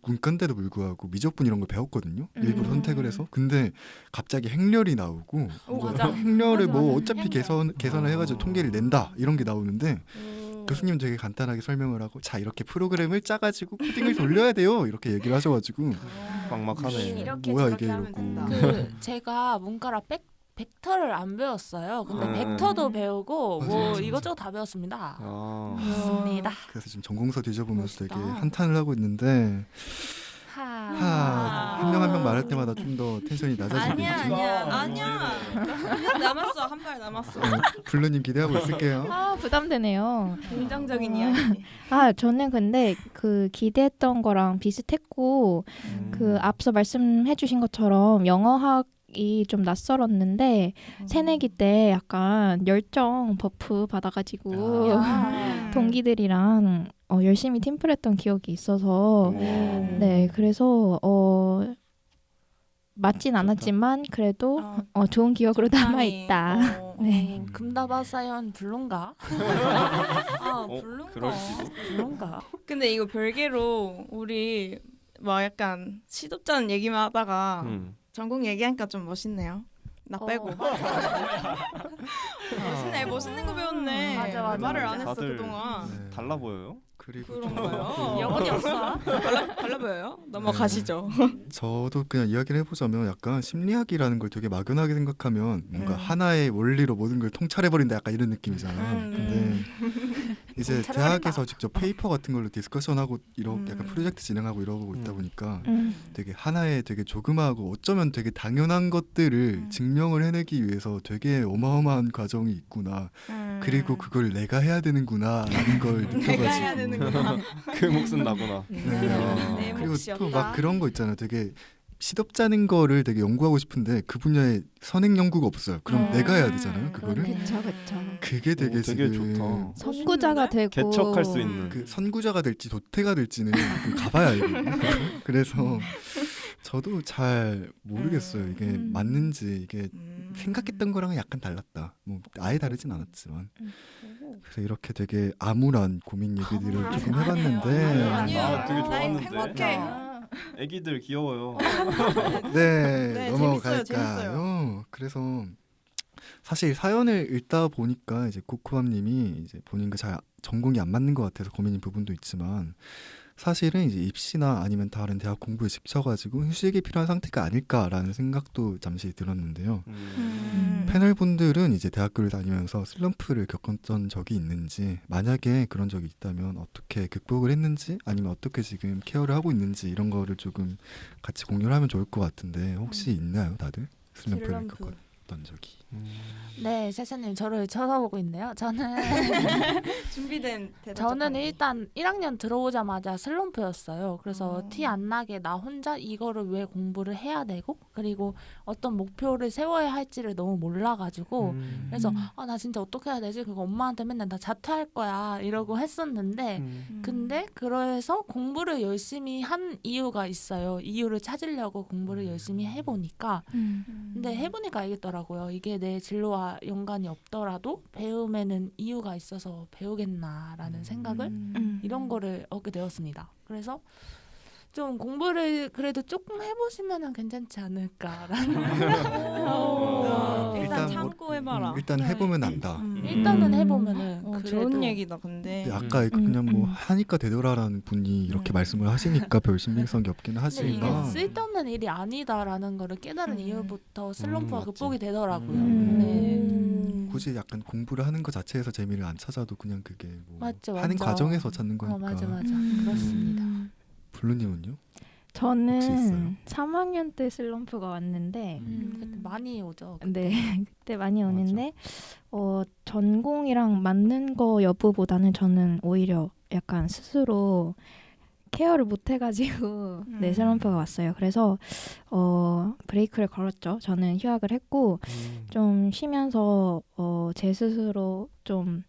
문과인데도 불구하고 미적분 이런 걸 배웠거든요. 일부러 선택을 해서. 근데 갑자기 행렬이 나오고 맞아. 행렬을 맞아, 뭐 맞아. 어차피 계산을 해가지고 통계를 낸다 이런 게 나오는데 교수님 되게 간단하게 설명을 하고 자 이렇게 프로그램을 짜가지고 코딩을 돌려야 돼요 이렇게 얘기를 하셔가지고 막막하네. 이렇게 뭐야 저렇게 이게 하면 이러고. 된다. 제가 문과라 벡터를 안 배웠어요. 근데 음. 벡터도 배우고 뭐 맞아. 이것저것 다 배웠습니다. 아, 맞습니다. 그래서 지금 전공서 뒤져보면서 되게 멋있다. 한탄을 하고 있는데 하. 한 명 한 명 말할 때마다 좀 더 텐션이 낮아지고 아니야 있죠. 아니야. 남았어 한 발 남았어. 블루님 기대하고 있을게요. 부담되네요. 긍정적인 이야기. 저는 근데 그 기대했던 거랑 비슷했고 그 앞서 말씀해주신 것처럼 영어학이 좀 낯설었는데 새내기 때 약간 열정 버프 받아가지고 동기들이랑 열심히 팀플했던 기억이 있어서 네 그래서 맞진 않았지만 그래도 좋은 기억으로 남아 있다. 네. 금다바사연 블룬가? 그럴지도. 블룬가? 근데 이거 별개로 우리 막 약간 시덥잖은 얘기만 하다가 전공 얘기하니까 좀 멋있네요. 나 빼고. 멋있네. 멋있는 거 배웠네. 맞아. 말을 안 했어 다들 그동안. 네. 달라 보여요? 그리고 그런가요? 영혼이 없어. 달라 보여요? 넘어가시죠. 저도 그냥 이야기를 해보자면 약간 심리학이라는 걸 되게 막연하게 생각하면 뭔가 하나의 원리로 모든 걸 통찰해버린다 약간 이런 느낌이잖아요. 근데 이제 대학에서 직접 페이퍼 같은 걸로 디스커션하고 이렇게 약간 프로젝트 진행하고 이러고 있다 보니까 되게 하나의 되게 조그마하고 어쩌면 되게 당연한 것들을 증명을 해내기 위해서 되게 어마어마한 과정이 있구나. 그리고 그걸 내가 해야 되는구나라는 걸 내가 해야 느껴가지고 되는구나. 그 몫은 나구나. 네. 내 그리고 몫이 또 없다. 막 그런 거 있잖아요. 되게 시덥잖은 거를 되게 연구하고 싶은데 그 분야에 선행 연구가 없어요. 그럼 내가 해야 되잖아요. 그거를. 그쵸 그쵸. 그게 되게 되게 지금 좋다. 선구자가 되고 개척할 수 있는. 그 선구자가 될지 도태가 될지는 그 가봐야 알거든요. 그래서 저도 잘 모르겠어요. 이게 맞는지 이게 생각했던 거랑은 약간 달랐다. 뭐 아예 다르진 않았지만 그래서 이렇게 되게 암울한 고민 얘기들을 조금 해봤는데 아니에요. 되게 나 좋았는데. 행복해. 애기들 귀여워요. 네, 네, 넘어갈까요? 재밌어요. 그래서 사실 사연을 읽다 보니까 이제 코코함님이 이제 본인과 잘 전공이 안 맞는 것 같아서 고민인 부분도 있지만 사실은 이제 입시나 아니면 다른 대학 공부에 지쳐가지고 휴식이 필요한 상태가 아닐까라는 생각도 잠시 들었는데요. 패널분들은 이제 대학교를 다니면서 슬럼프를 겪었던 적이 있는지 만약에 그런 적이 있다면 어떻게 극복을 했는지 아니면 어떻게 지금 케어를 하고 있는지 이런 거를 조금 같이 공유를 하면 좋을 것 같은데 혹시 있나요 다들? 슬럼프를 슬럼프. 겪었던 적이. 네, 세세님 저를 쳐다보고 있네요. 저는 준비된 대답. 저는 일단 1학년 들어오자마자 슬럼프였어요. 그래서 어. 티 안 나게 나 혼자 이거를 왜 공부를 해야 되고 그리고 어떤 목표를 세워야 할지를 너무 몰라가지고 그래서 나 진짜 어떻게 해야 되지? 그거 엄마한테 맨날 나 자퇴할 거야 이러고 했었는데 근데 그래서 공부를 열심히 한 이유가 있어요. 이유를 찾으려고 공부를 열심히 해보니까 근데 해보니까 알겠더라고요. 이게 내 진로와 연관이 없더라도 배움에는 이유가 있어서 배우겠나라는 생각을 이런 거를 얻게 되었습니다. 그래서 좀 공부를 그래도 조금 해보시면 괜찮지 않을까라는 일단 일단 뭐- 참고해봐라. 일단 해보면 안다. 일단은 해보면은 그래도 좋은 얘기다 근데. 근데 아까 그냥 뭐 하니까 되더라라는 분이 이렇게 말씀을 하시니까 별 신빙성이 없긴 근데 이게 하지만 쓸데없는 일이 아니다라는 거를 깨달은 이후부터 슬럼프가 맞지. 극복이 되더라고요. 음. 굳이 약간 공부를 하는 것 자체에서 재미를 안 찾아도 그냥 그게 뭐 맞죠, 하는 맞아. 과정에서 찾는 거니까. 맞아 그렇습니다. 블루님은요? 혹시 저는 있어요? 3학년 때 슬럼프가 왔는데 그때 많이 오죠. 네 그때 많이 오는데 전공이랑 맞는 거 여부보다는 저는 오히려 약간 스스로 케어를 못 해가지고 네 슬럼프가 왔어요. 그래서 브레이크를 걸었죠. 저는 휴학을 했고 좀 쉬면서 제 스스로 좀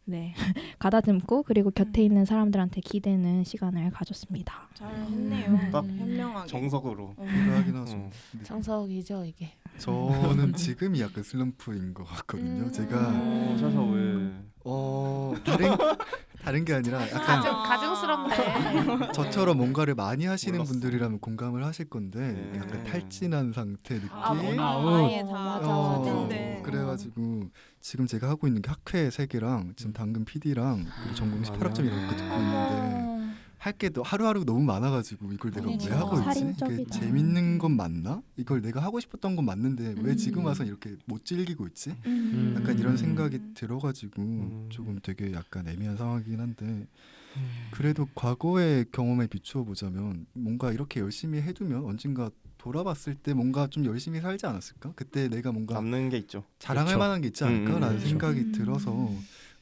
네 가다듬고 그리고 곁에 있는 사람들한테 기대는 시간을 가졌습니다. 잘했네요. 딱 현명하게. 정석으로. 필요하긴 하죠. 어. 근데 정석이죠 이게. 저는 지금이 약간 슬럼프인 것 같거든요. 제가 샤샤 왜? 다른 게 아니라 약간 가증스럽네. 저처럼 뭔가를 많이 하시는 몰랐어. 분들이라면 공감을 하실 건데 네. 약간 탈진한 상태 느낌. 아예 다 맞아. 터진데. 그래가지고 지금 제가 하고 있는 게 학회 3개랑 지금 당근 PD랑 그리고 전공 18학점 이런 거 듣고 있는데 할 게 하루하루 너무 많아가지고 이걸 내가 왜 그러니까. 하고 있지? 이게 살인적이다. 재밌는 건 맞나? 이걸 내가 하고 싶었던 건 맞는데 왜 지금 와서 이렇게 못 즐기고 있지? 약간 이런 생각이 들어가지고 조금 되게 약간 애매한 상황이긴 한데 그래도 과거의 경험에 비추어 보자면 뭔가 이렇게 열심히 해두면 언젠가 돌아봤을 때 뭔가 좀 열심히 살지 않았을까? 그때 내가 뭔가 남는 게 있죠. 자랑할 그쵸. 만한 게 있지 않을까라는 그쵸. 생각이 들어서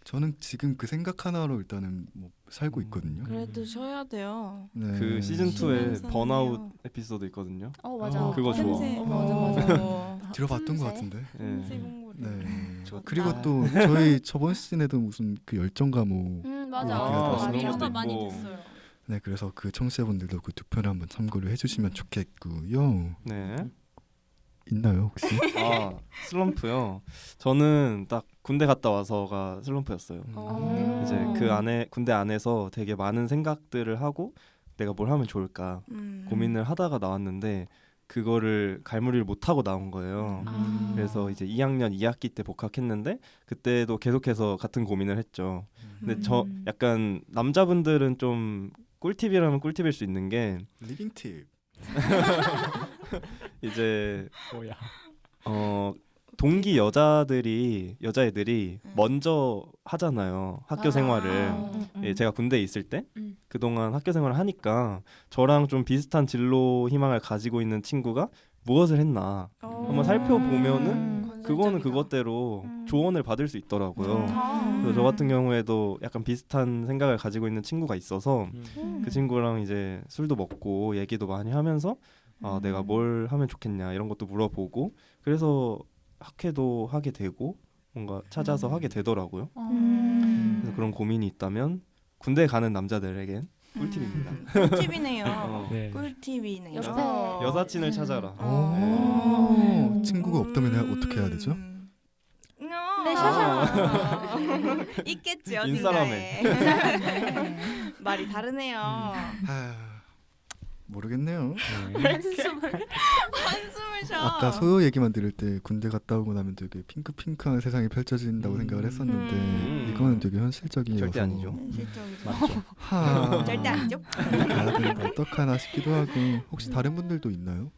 저는 지금 그 생각 하나로 일단은 뭐 살고 있거든요. 그래도 쉬어야 돼요. 네. 그 시즌 2에 쉬면서 번아웃 해요. 에피소드 있거든요. 맞아. 그거 좋아. 틈새. 맞아. 들어봤던 것 같은데. 틈새 예. 공부를. 네. 좋다. 그리고 또 저희 저번 시즌에도 무슨 그 열정 과목 맞아. 아, 미디어가 그런 것도 많이 있고. 됐어요. 네, 그래서 그 청취자분들도 그 두 편을 한번 참고를 해주시면 좋겠고요. 네. 있나요 혹시? 아 슬럼프요. 저는 딱 군대 갔다 와서가 슬럼프였어요. 이제 그 안에 군대 안에서 되게 많은 생각들을 하고 내가 뭘 하면 좋을까 고민을 하다가 나왔는데 그거를 갈무리를 못 하고 나온 거예요. 그래서 이제 2학년 2학기 때 복학했는데 그때도 계속해서 같은 고민을 했죠. 근데 저 약간 남자분들은 좀 꿀팁이라면 꿀팁일 수 있는 게 리빙 팁. 이제 뭐야? 동기 여자애들이 먼저 하잖아요. 학교 생활을. 예, 제가 군대에 있을 때 그동안 학교 생활을 하니까 저랑 좀 비슷한 진로 희망을 가지고 있는 친구가 무엇을 했나 한번 살펴보면은 그거는 그것대로 조언을 받을 수 있더라고요. 그래서 저 같은 경우에도 약간 비슷한 생각을 가지고 있는 친구가 있어서 그 친구랑 이제 술도 먹고 얘기도 많이 하면서 내가 뭘 하면 좋겠냐 이런 것도 물어보고 그래서 학회도 하게 되고 뭔가 찾아서 하게 되더라고요. 그래서 그런 고민이 있다면 군대 가는 남자들에겐 꿀팁입니다. 꿀팁이네요. 네. 꿀팁이네요. 옆에 여사친을 찾아라. 오, 친구가 없다면 어떻게 해야 되죠? 네, 있겠지 인사람에. 어딘가에. 말이 다르네요. 모르겠네요. 한숨을 쉬어. 아까 소요 얘기만 들을 때 군대 갔다 오고 나면 되게 핑크핑크한 세상이 펼쳐진다고 생각을 했었는데 이거는 되게 현실적이어서 절대 아니죠. 현실적이죠. 하, 절대 아니죠. 가야 되는 거 어떡하나 싶기도 하고 혹시 다른 분들도 있나요?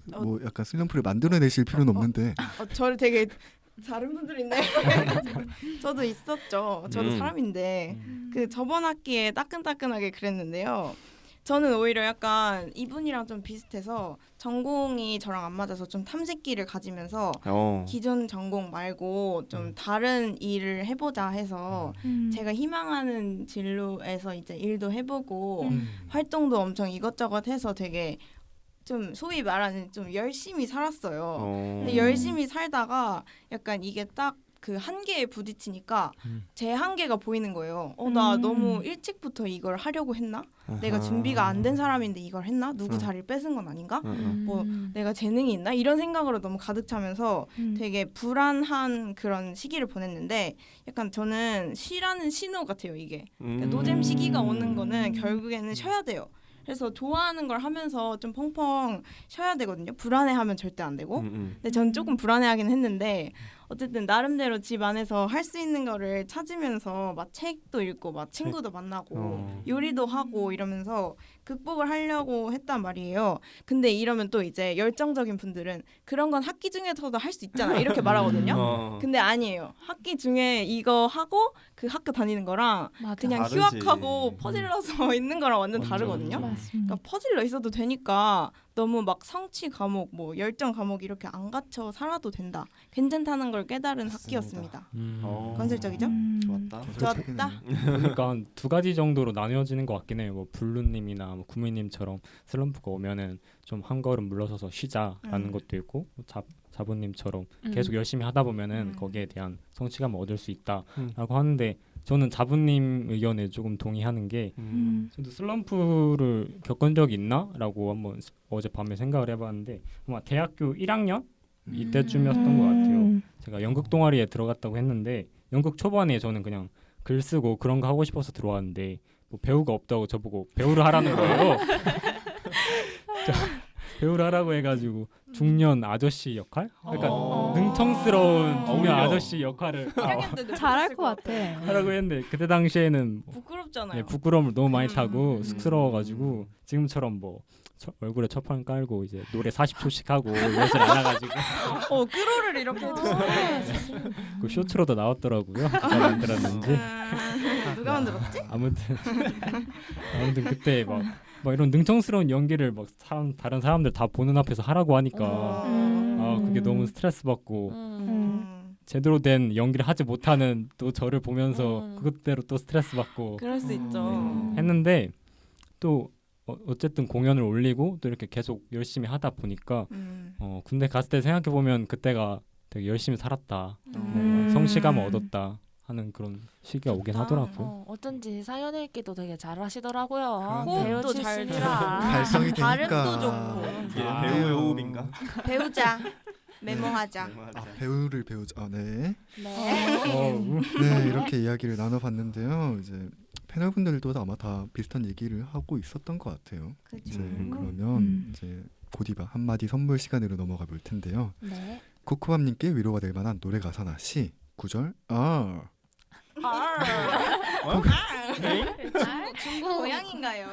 뭐 약간 슬럼프를 만들어내실 필요는 없는데 저를 되게 다른 분들 있나요? 저도 있었죠. 저도 사람인데 그 저번 학기에 따끈따끈하게 그랬는데요. 저는 오히려 약간 이분이랑 좀 비슷해서 전공이 저랑 안 맞아서 좀 탐색기를 가지면서 기존 전공 말고 좀 다른 일을 해보자 해서 제가 희망하는 진로에서 이제 일도 해보고 활동도 엄청 이것저것 해서 되게 좀 소위 말하는 좀 열심히 살았어요. 근데 열심히 살다가 약간 이게 딱 그 한계에 부딪히니까 제 한계가 보이는 거예요. 나 너무 일찍부터 이걸 하려고 했나? 내가 준비가 안 된 사람인데 이걸 했나? 누구 자리를 뺏은 건 아닌가? 뭐 내가 재능이 있나? 이런 생각으로 너무 가득 차면서 되게 불안한 그런 시기를 보냈는데 약간 저는 쉬라는 신호 같아요. 이게 그러니까 노잼 시기가 오는 거는 결국에는 쉬어야 돼요. 그래서 좋아하는 걸 하면서 좀 펑펑 쉬어야 되거든요. 불안해하면 절대 안 되고. 근데 전 조금 불안해하긴 했는데 어쨌든 나름대로 집 안에서 할 수 있는 거를 찾으면서 막 책도 읽고 막 친구도 만나고 요리도 하고 이러면서 극복을 하려고 했단 말이에요. 근데 이러면 또 이제 열정적인 분들은 그런 건 학기 중에서도 할 수 있잖아 이렇게 말하거든요. 근데 아니에요. 학기 중에 이거 하고 그 학교 다니는 거랑 맞아. 그냥 다르지. 휴학하고 퍼질러서 있는 거랑 완전 다르거든요. 맞습니다. 그러니까 퍼질러 있어도 되니까 너무 막 성취 과목, 뭐 열정 과목 이렇게 안 갇혀 살아도 된다. 괜찮다는 걸 깨달은 맞습니다. 학기였습니다. 어. 건설적이죠? 좋았다. 좋았다. 그러니까 두 가지 정도로 나뉘어지는 것 같긴 해요. 뭐 블루님이나 뭐 구미님처럼 슬럼프가 오면은 좀 한 걸음 물러서서 쉬자라는 것도 있고 뭐 자부님처럼 계속 열심히 하다 보면은 거기에 대한 성취감을 얻을 수 있다라고 하는데 저는 자부님 의견에 조금 동의하는 게 저도 슬럼프를 겪은 적이 있나라고 한번 어젯밤에 생각을 해봤는데 아마 대학교 1학년 이때쯤이었던 것 같아요. 제가 연극 동아리에 들어갔다고 했는데 연극 초반에 저는 그냥 글 쓰고 그런 거 하고 싶어서 들어왔는데 뭐 배우가 없다고 저보고 배우를 하라는 거예요. 배우를 하라고 해가지고 중년 아저씨 역할? 그러니까 능청스러운 중년 어울려. 아저씨 역할을 잘할 것 같아. 하라고 했는데 그때 당시에는 부끄럽잖아요. 부끄러움을 너무 많이 타고 쑥스러워가지고 지금처럼 뭐 얼굴에 첫판 깔고 이제 노래 40초씩 하고 이러질 않아가지고 끌어를 이렇게 해줬어요. 그 쇼츠로도 나왔더라고요. 누가 만들었는지. 누가 만들었지? 아무튼 그때 막 이런 능청스러운 연기를 막 다른 사람들 다 보는 앞에서 하라고 하니까 그게 너무 스트레스 받고 제대로 된 연기를 하지 못하는 또 저를 보면서 그것대로 또 스트레스 받고 그럴 수 있죠. 했는데 또 어쨌든 공연을 올리고 또 이렇게 계속 열심히 하다 보니까 군대 갔을 때 생각해 보면 그때가 되게 열심히 살았다, 성취감을 얻었다 하는 그런 시기가 오긴 하더라고요. 어쩐지 사연 읽기도 되게 잘하시더라고요. 그럼요. 배우 호흡도 잘 출신이라. 발성이 되니까 발음도 좋고. 이게 배우의 호흡인가? 배우자. 메모하자. 배우를 배우자. 네. 네. 네, 이렇게 이야기를 나눠봤는데요. 이제 패널분들도 아마 다 비슷한 얘기를 하고 있었던 것 같아요. 이제 그러면 이제 고디바 한마디 선물 시간으로 넘어가 볼 텐데요. 네. 코코밤님께 위로가 될 만한 노래 가사나 시, 구절, 중국 고향인가요?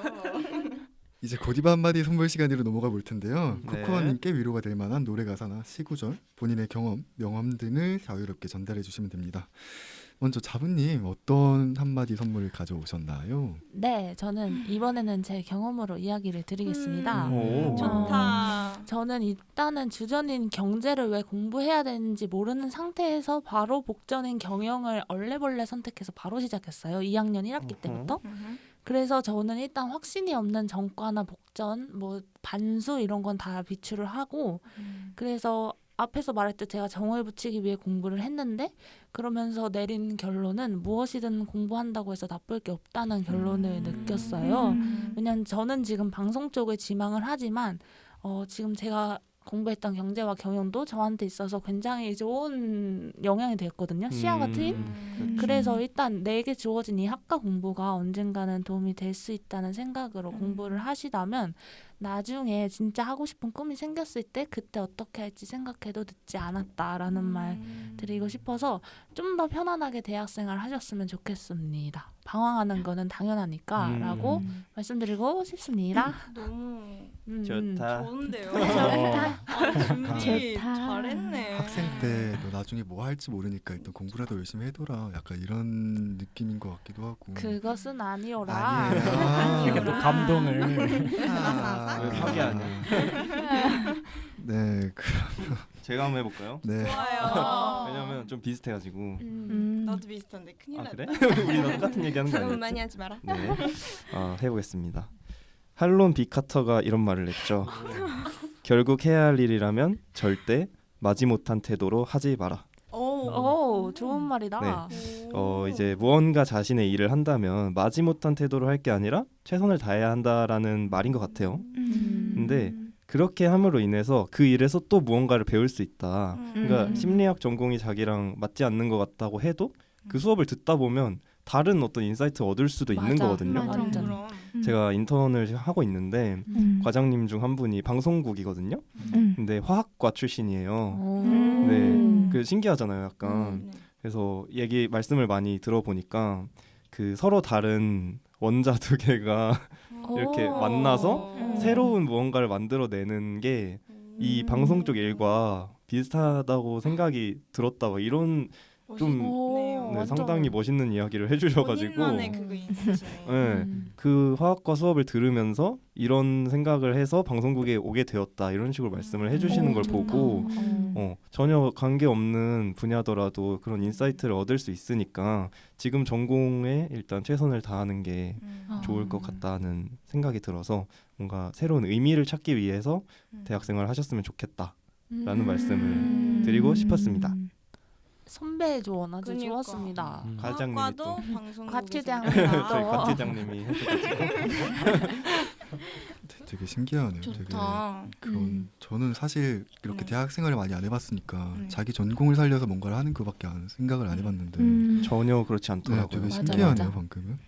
이제 고디바 한마디 선물 시간으로 넘어가 볼 텐데요. 네. 코코밤님께 위로가 될 만한 노래 가사나 시, 구절, 본인의 경험, 명언 등을 자유롭게 전달해 주시면 됩니다. 먼저 자부님 어떤 한마디 선물을 가져오셨나요? 네, 저는 이번에는 제 경험으로 이야기를 드리겠습니다. 오. 좋다. 저는 일단은 주전인 경제를 왜 공부해야 되는지 모르는 상태에서 바로 복전인 경영을 얼레벌레 선택해서 바로 시작했어요. 2학년 1학기 때부터. 그래서 저는 일단 확신이 없는 전과나 복전, 뭐 반수 이런 건 다 비추를 하고 그래서 앞에서 말했듯 제가 정을 붙이기 위해 공부를 했는데 그러면서 내린 결론은 무엇이든 공부한다고 해서 나쁠 게 없다는 결론을 느꼈어요. 왜냐면 저는 지금 방송 쪽을 지망을 하지만 지금 제가 공부했던 경제와 경영도 저한테 있어서 굉장히 좋은 영향이 됐거든요. 시야가 트인. 그래서 일단 내게 주어진 이 학과 공부가 언젠가는 도움이 될 수 있다는 생각으로 공부를 하시다면 나중에 진짜 하고 싶은 꿈이 생겼을 때 그때 어떻게 할지 생각해도 늦지 않았다라는 말 드리고 싶어서 좀 더 편안하게 대학생활 하셨으면 좋겠습니다. 방황하는 거는 당연하니까 라고 말씀드리고 싶습니다. 너무 좋다. 좋은데요. 어. 준비 좋다. 잘했네. 학생 때 너 나중에 뭐 할지 모르니까 일단 공부라도 열심히 해둬라. 약간 이런 느낌인 것 같기도 하고. 그것은 아니오라. 아니에요. 이렇게 또 감동을. 왜 파괴 아니야? 네, 제가 한번 해볼까요? 네. 좋아요. 왜냐면 좀 비슷해가지고. 나도 비슷한데 큰일 아 났다. 그래? 우리 너 똑같은 얘기하는 거 너무 아니야? 많이 하지 마라. 네, 해보겠습니다. 할론 비카터가 이런 말을 했죠. 결국 해야 할 일이라면 절대 마지못한 태도로 하지 마라. 오, 좋은 말이다. 이제 무언가 자신의 일을 한다면 마지못한 태도로 할 게 아니라 최선을 다해야 한다라는 말인 것 같아요. 근데 그렇게 함으로 인해서 그 일에서 또 무언가를 배울 수 있다. 그러니까 심리학 전공이 자기랑 맞지 않는 것 같다고 해도 그 수업을 듣다 보면 다른 어떤 인사이트를 얻을 수도 있는 맞아. 거거든요. 맞아. 완전. 그럼. 제가 인턴을 하고 있는데 과장님 중 한 분이 방송국이거든요. 근데 화학과 출신이에요. 네, 그 신기하잖아요, 약간. 그래서 말씀을 많이 들어보니까 그 서로 다른 원자 두 개가 이렇게 만나서 새로운 무언가를 만들어내는 게 이 방송 쪽 일과 비슷하다고 생각이 들었다. 뭐 이런 좀 멋있네요. 네, 완전. 상당히 멋있는 이야기를 해주셔가지고 본인만의 그거 있으시네. 네, 그 화학과 수업을 들으면서 이런 생각을 해서 방송국에 오게 되었다 이런 식으로 말씀을 해주시는 걸 보고 전혀 관계없는 분야더라도 그런 인사이트를 얻을 수 있으니까 지금 전공에 일단 최선을 다하는 게 좋을 것 같다는 생각이 들어서 뭔가 새로운 의미를 찾기 위해서 대학생활을 하셨으면 좋겠다라는 말씀을 드리고 싶었습니다. 선배의 조언 아주 그러니까. 좋았습니다. 과장님이 과도 또 방송국에서 과체장. 일하다. 저희 곽 팀장님이 해주셔가지고 되게 신기하네요. 좋다. 되게 저는 사실 이렇게 대학생활을 많이 안 해봤으니까 네. 자기 전공을 살려서 뭔가를 하는 그밖에 생각을 안 해봤는데 전혀 그렇지 네, 않더라고요. 되게 맞아, 신기하네요. 맞아. 방금은.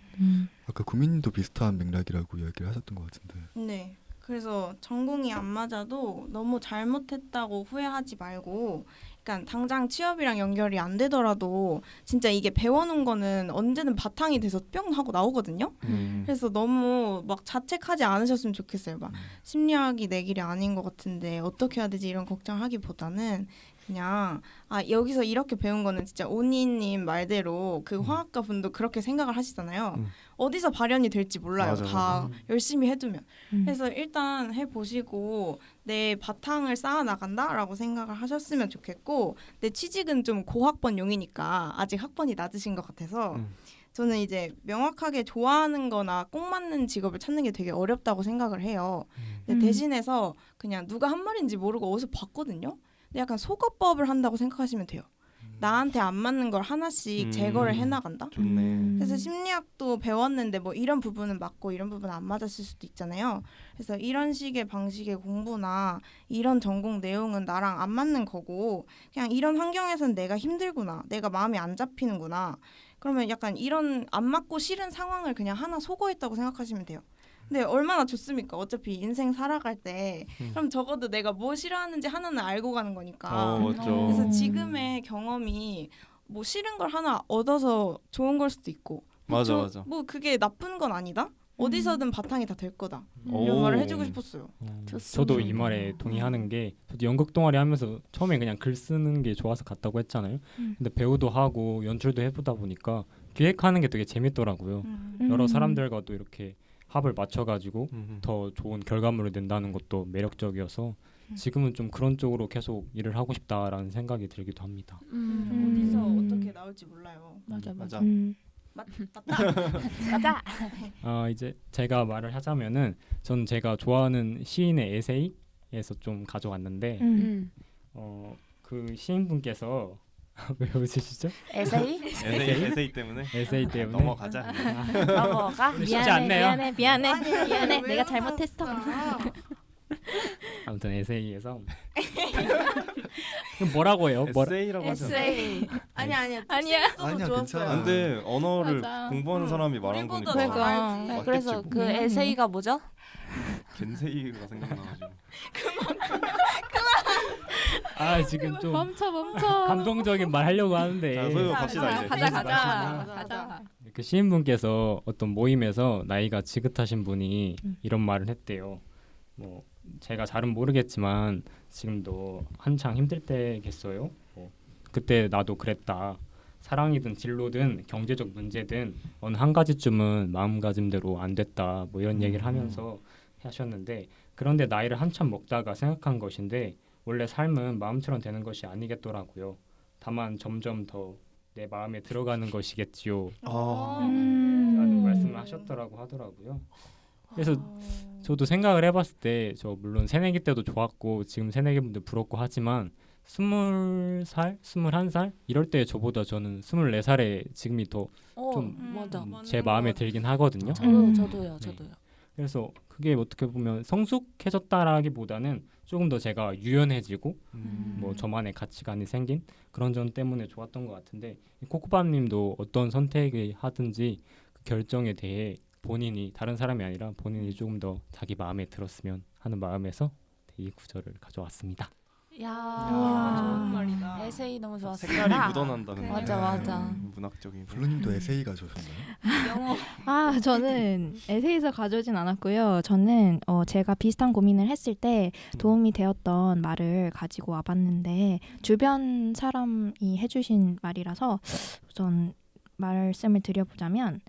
아까 구민님도 비슷한 맥락이라고 이야기를 하셨던 것 같은데. 네. 그래서 전공이 안 맞아도 너무 잘못했다고 후회하지 말고 그러니까 당장 취업이랑 연결이 안 되더라도 진짜 이게 배워놓은 거는 언제든 바탕이 돼서 뿅 하고 나오거든요. 그래서 너무 막 자책하지 않으셨으면 좋겠어요. 막 심리학이 내 길이 아닌 것 같은데 어떻게 해야 되지 이런 걱정하기보다는 그냥 여기서 이렇게 배운 거는 진짜 오니님 말대로 그 화학과 분도 그렇게 생각을 하시잖아요. 어디서 발현이 될지 몰라요. 맞아, 다 맞아. 열심히 해두면. 그래서 일단 해보시고 내 바탕을 쌓아 나간다라고 생각을 하셨으면 좋겠고 내 취직은 좀 고학번용이니까 아직 학번이 낮으신 것 같아서 저는 이제 명확하게 좋아하는 거나 꼭 맞는 직업을 찾는 게 되게 어렵다고 생각을 해요. 근데 대신해서 그냥 누가 한 말인지 모르고 어디서 봤거든요. 근데 약간 속어법을 한다고 생각하시면 돼요. 나한테 안 맞는 걸 하나씩 제거를 해나간다. 좋네. 그래서 심리학도 배웠는데 뭐 이런 부분은 맞고 이런 부분은 안 맞았을 수도 있잖아요. 그래서 이런 식의 방식의 공부나 이런 전공 내용은 나랑 안 맞는 거고 그냥 이런 환경에서는 내가 힘들구나. 내가 마음이 안 잡히는구나. 그러면 약간 이런 안 맞고 싫은 상황을 그냥 하나 소거했다고 생각하시면 돼요. 근데 얼마나 좋습니까? 어차피 인생 살아갈 때 그럼 적어도 내가 뭐 싫어하는지 하나는 알고 가는 거니까. 맞죠. 그래서 지금의 경험이 뭐 싫은 걸 하나 얻어서 좋은 걸 수도 있고 맞아, 맞아. 뭐 그게 나쁜 건 아니다. 어디서든 바탕이 다 될 거다. 오. 이런 말을 해주고 싶었어요. 저도 이 말에 동의하는 게 저도 연극 동아리 하면서 처음에 그냥 글 쓰는 게 좋아서 갔다고 했잖아요. 근데 배우도 하고 연출도 해보다 보니까 기획하는 게 되게 재밌더라고요. 여러 사람들과도 이렇게 합을 맞춰가지고 더 좋은 결과물을 낸다는 것도 매력적이어서 지금은 좀 그런 쪽으로 계속 일을 하고 싶다라는 생각이 들기도 합니다. 어디서 어떻게 나올지 몰라요. 맞아. 맞아. 맞아. 이제 제가 말을 하자면은 전 제가 좋아하는 시인의 에세이에서 좀 가져왔는데 그 시인분께서 왜 웃으시죠? 에세이? 에세이 때문에 에세이 때문에 넘어가자. 넘어가. 쉽지 않네요. 미안해. 내가 잘못했어. 아무튼 에세이에서 그럼 뭐라고 해요? 에세이라고 하죠. 에세이. 아니야. 아니야, 괜찮아. 근데 언어를 맞아. 공부하는 사람이 말한 우리보다 거니까. 잘 알지. 네, 맞겠지, 그래서 뭐. 그 에세이가 뭐죠? 겐세이가 생각나가지고. 지금 좀 멈춰. 감동적인 말 하려고 하는데 자, 소유 갑시다 이제. 가자. 그 시인분께서 어떤 모임에서 나이가 지긋하신 분이 이런 말을 했대요. 뭐 제가 잘은 모르겠지만 지금도 한창 힘들 때겠어요. 그때 나도 그랬다. 사랑이든 진로든 경제적 문제든 어느 한 가지쯤은 마음가짐대로 안 됐다. 뭐 이런 얘기를 하면서 하셨는데 그런데 나이를 한참 먹다가 생각한 것인데 원래 삶은 마음처럼 되는 것이 아니겠더라고요. 다만 점점 더 내 마음에 들어가는 것이겠지요. 라는 말씀을 하셨더라고 하더라고요. 그래서 저도 생각을 해봤을 때 저 물론 새내기 때도 좋았고 지금 새내기 분들 부럽고 하지만 20살, 21살 이럴 때 저보다 저는 24살에 지금이 더 좀 맞아. 제 마음에 들긴 하거든요. 저도요. 그래서 그게 어떻게 보면 성숙해졌다라기보다는 조금 더 제가 유연해지고 뭐 저만의 가치관이 생긴 그런 점 때문에 좋았던 것 같은데 코코밤님도 어떤 선택을 하든지 그 결정에 대해 본인이 다른 사람이 아니라 본인이 조금 더 자기 마음에 들었으면 하는 마음에서 이 구절을 가져왔습니다. 좋은 말이다. 에세이 너무 좋았어요. 색깔이 묻어난다. 근데. 맞아. 문학적인. 블루님도 에세이 가져오셨나요? 저는 에세이에서 가져오진 않았고요. 저는 제가 비슷한 고민을 했을 때 도움이 되었던 말을 가지고 와봤는데 주변 사람이 해주신 말이라서 우선 말씀을 드려보자면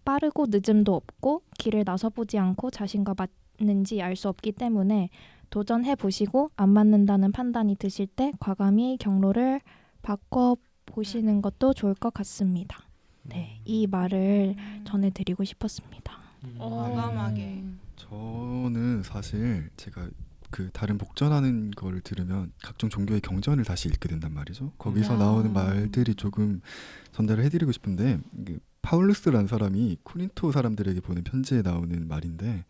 빠르고 늦음도 없고 길을 나서보지 않고 자신과 맞는지 알 수 없기 때문에 도전해보시고 안 맞는다는 판단이 드실 때 과감히 경로를 바꿔보시는 것도 좋을 것 같습니다. 네, 이 말을 전해드리고 싶었습니다. 과감하게. 저는 사실 제가 그 다른 복전하는 거를 들으면 각종 종교의 경전을 다시 읽게 된단 말이죠. 거기서 나오는 말들이 조금 전달을 해드리고 싶은데 파울루스라는 사람이 코린토 사람들에게 보낸 편지에 나오는 말인데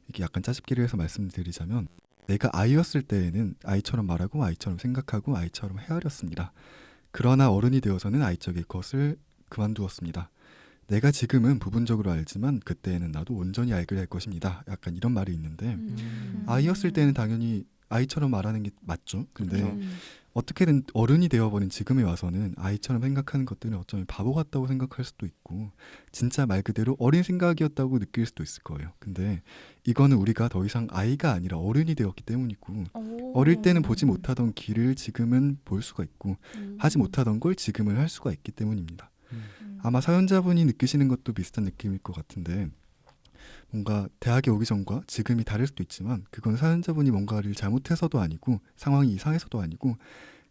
이게 약간 짜집기를 해서 말씀드리자면 내가 아이였을 때에는 아이처럼 말하고 아이처럼 생각하고 아이처럼 헤아렸습니다. 그러나 어른이 되어서는 아이적인 것을 그만두었습니다. 내가 지금은 부분적으로 알지만 그때에는 나도 온전히 알게 될 것입니다. 약간 이런 말이 있는데 아이였을 때는 당연히 아이처럼 말하는 게 맞죠. 근데 어떻게든 어른이 되어버린 지금에 와서는 아이처럼 생각하는 것들은 어쩌면 바보 같다고 생각할 수도 있고 진짜 말 그대로 어린 생각이었다고 느낄 수도 있을 거예요. 근데 이거는 우리가 더 이상 아이가 아니라 어른이 되었기 때문이고 어릴 때는 보지 못하던 길을 지금은 볼 수가 있고 하지 못하던 걸 지금은 할 수가 있기 때문입니다. 아마 사연자분이 느끼시는 것도 비슷한 느낌일 것 같은데 뭔가 대학에 오기 전과 지금이 다를 수도 있지만 그건 사연자분이 뭔가를 잘못해서도 아니고 상황이 이상해서도 아니고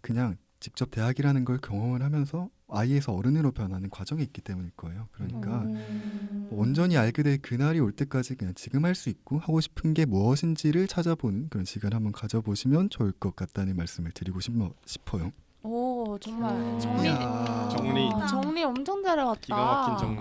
그냥 직접 대학이라는 걸 경험을 하면서 아이에서 어른으로 변하는 과정이 있기 때문일 거예요. 그러니까 온전히 알게 될 그날이 올 때까지 그냥 지금 할 수 있고 하고 싶은 게 무엇인지를 찾아보는 그런 시간을 한번 가져보시면 좋을 것 같다는 말씀을 드리고 싶어요. 오 정말 정리 엄청 잘해왔다. 기가 막힌 정리.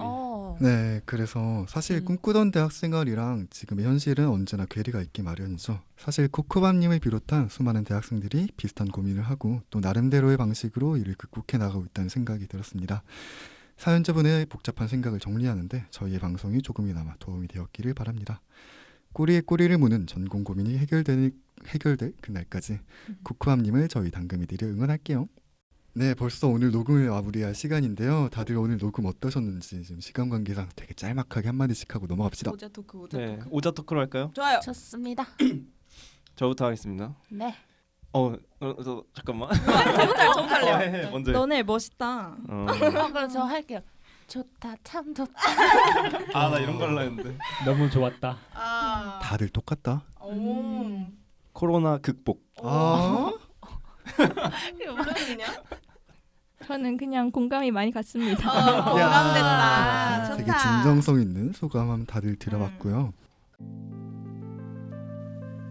네, 그래서 사실 꿈꾸던 대학 생활이랑 지금의 현실은 언제나 괴리가 있기 마련이죠. 사실 코코밤님을 비롯한 수많은 대학생들이 비슷한 고민을 하고 또 나름대로의 방식으로 이를 극복해 나가고 있다는 생각이 들었습니다. 사연자분의 복잡한 생각을 정리하는데 저희의 방송이 조금이나마 도움이 되었기를 바랍니다. 꼬리에 꼬리를 무는 전공 고민이 해결될 그날까지 코코밤님을 저희 당금이들이 응원할게요. 네, 벌써 오늘 녹음을 마무리할 시간인데요. 다들 오늘 녹음 어떠셨는지 지금 시간 관계상 되게 짤막하게 한마디씩 하고 넘어갑시다. 오자 토크. 네, 오자 토크로 할까요? 좋아요. 좋습니다. 저부터 하겠습니다. 네. 잠깐만. 저부터 할래요. 먼저. 너네 멋있다. 그럼 저 할게요. 좋다 참 좋다. 나 이런 거 하려 했는데. 너무 좋았다. 다들 똑같다. 코로나 극복. 그게 무슨 의미냐? 저는 그냥 공감이 많이 갔습니다. 공감된다. 좋다. 되게 진정성 있는 소감 한번 다들 들어봤고요.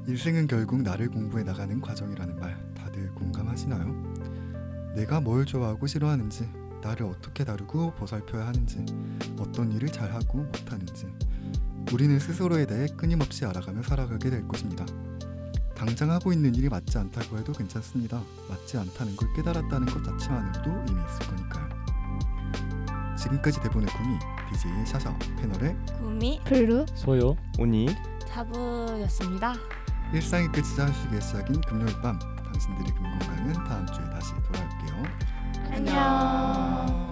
인생은 결국 나를 공부해 나가는 과정이라는 말 다들 공감하시나요? 내가 뭘 좋아하고 싫어하는지, 나를 어떻게 다루고 보살펴야 하는지, 어떤 일을 잘하고 못하는지 우리는 스스로에 대해 끊임없이 알아가며 살아가게 될 것입니다. 당장 하고 있는 일이 맞지 않다고 해도 괜찮습니다. 맞지 않다는 걸 깨달았다는 것 자체만으로도 의미 있을 거니까요. 지금까지 대본의 구미, BJ 샤샤, 패널의 구미. 블루. 소요. 오니 자부였습니다. 일상의 끝이자 휴식의 시작인 금요일 밤, 당신들의 금공강은 다음 주에 다시 돌아올게요. 안녕.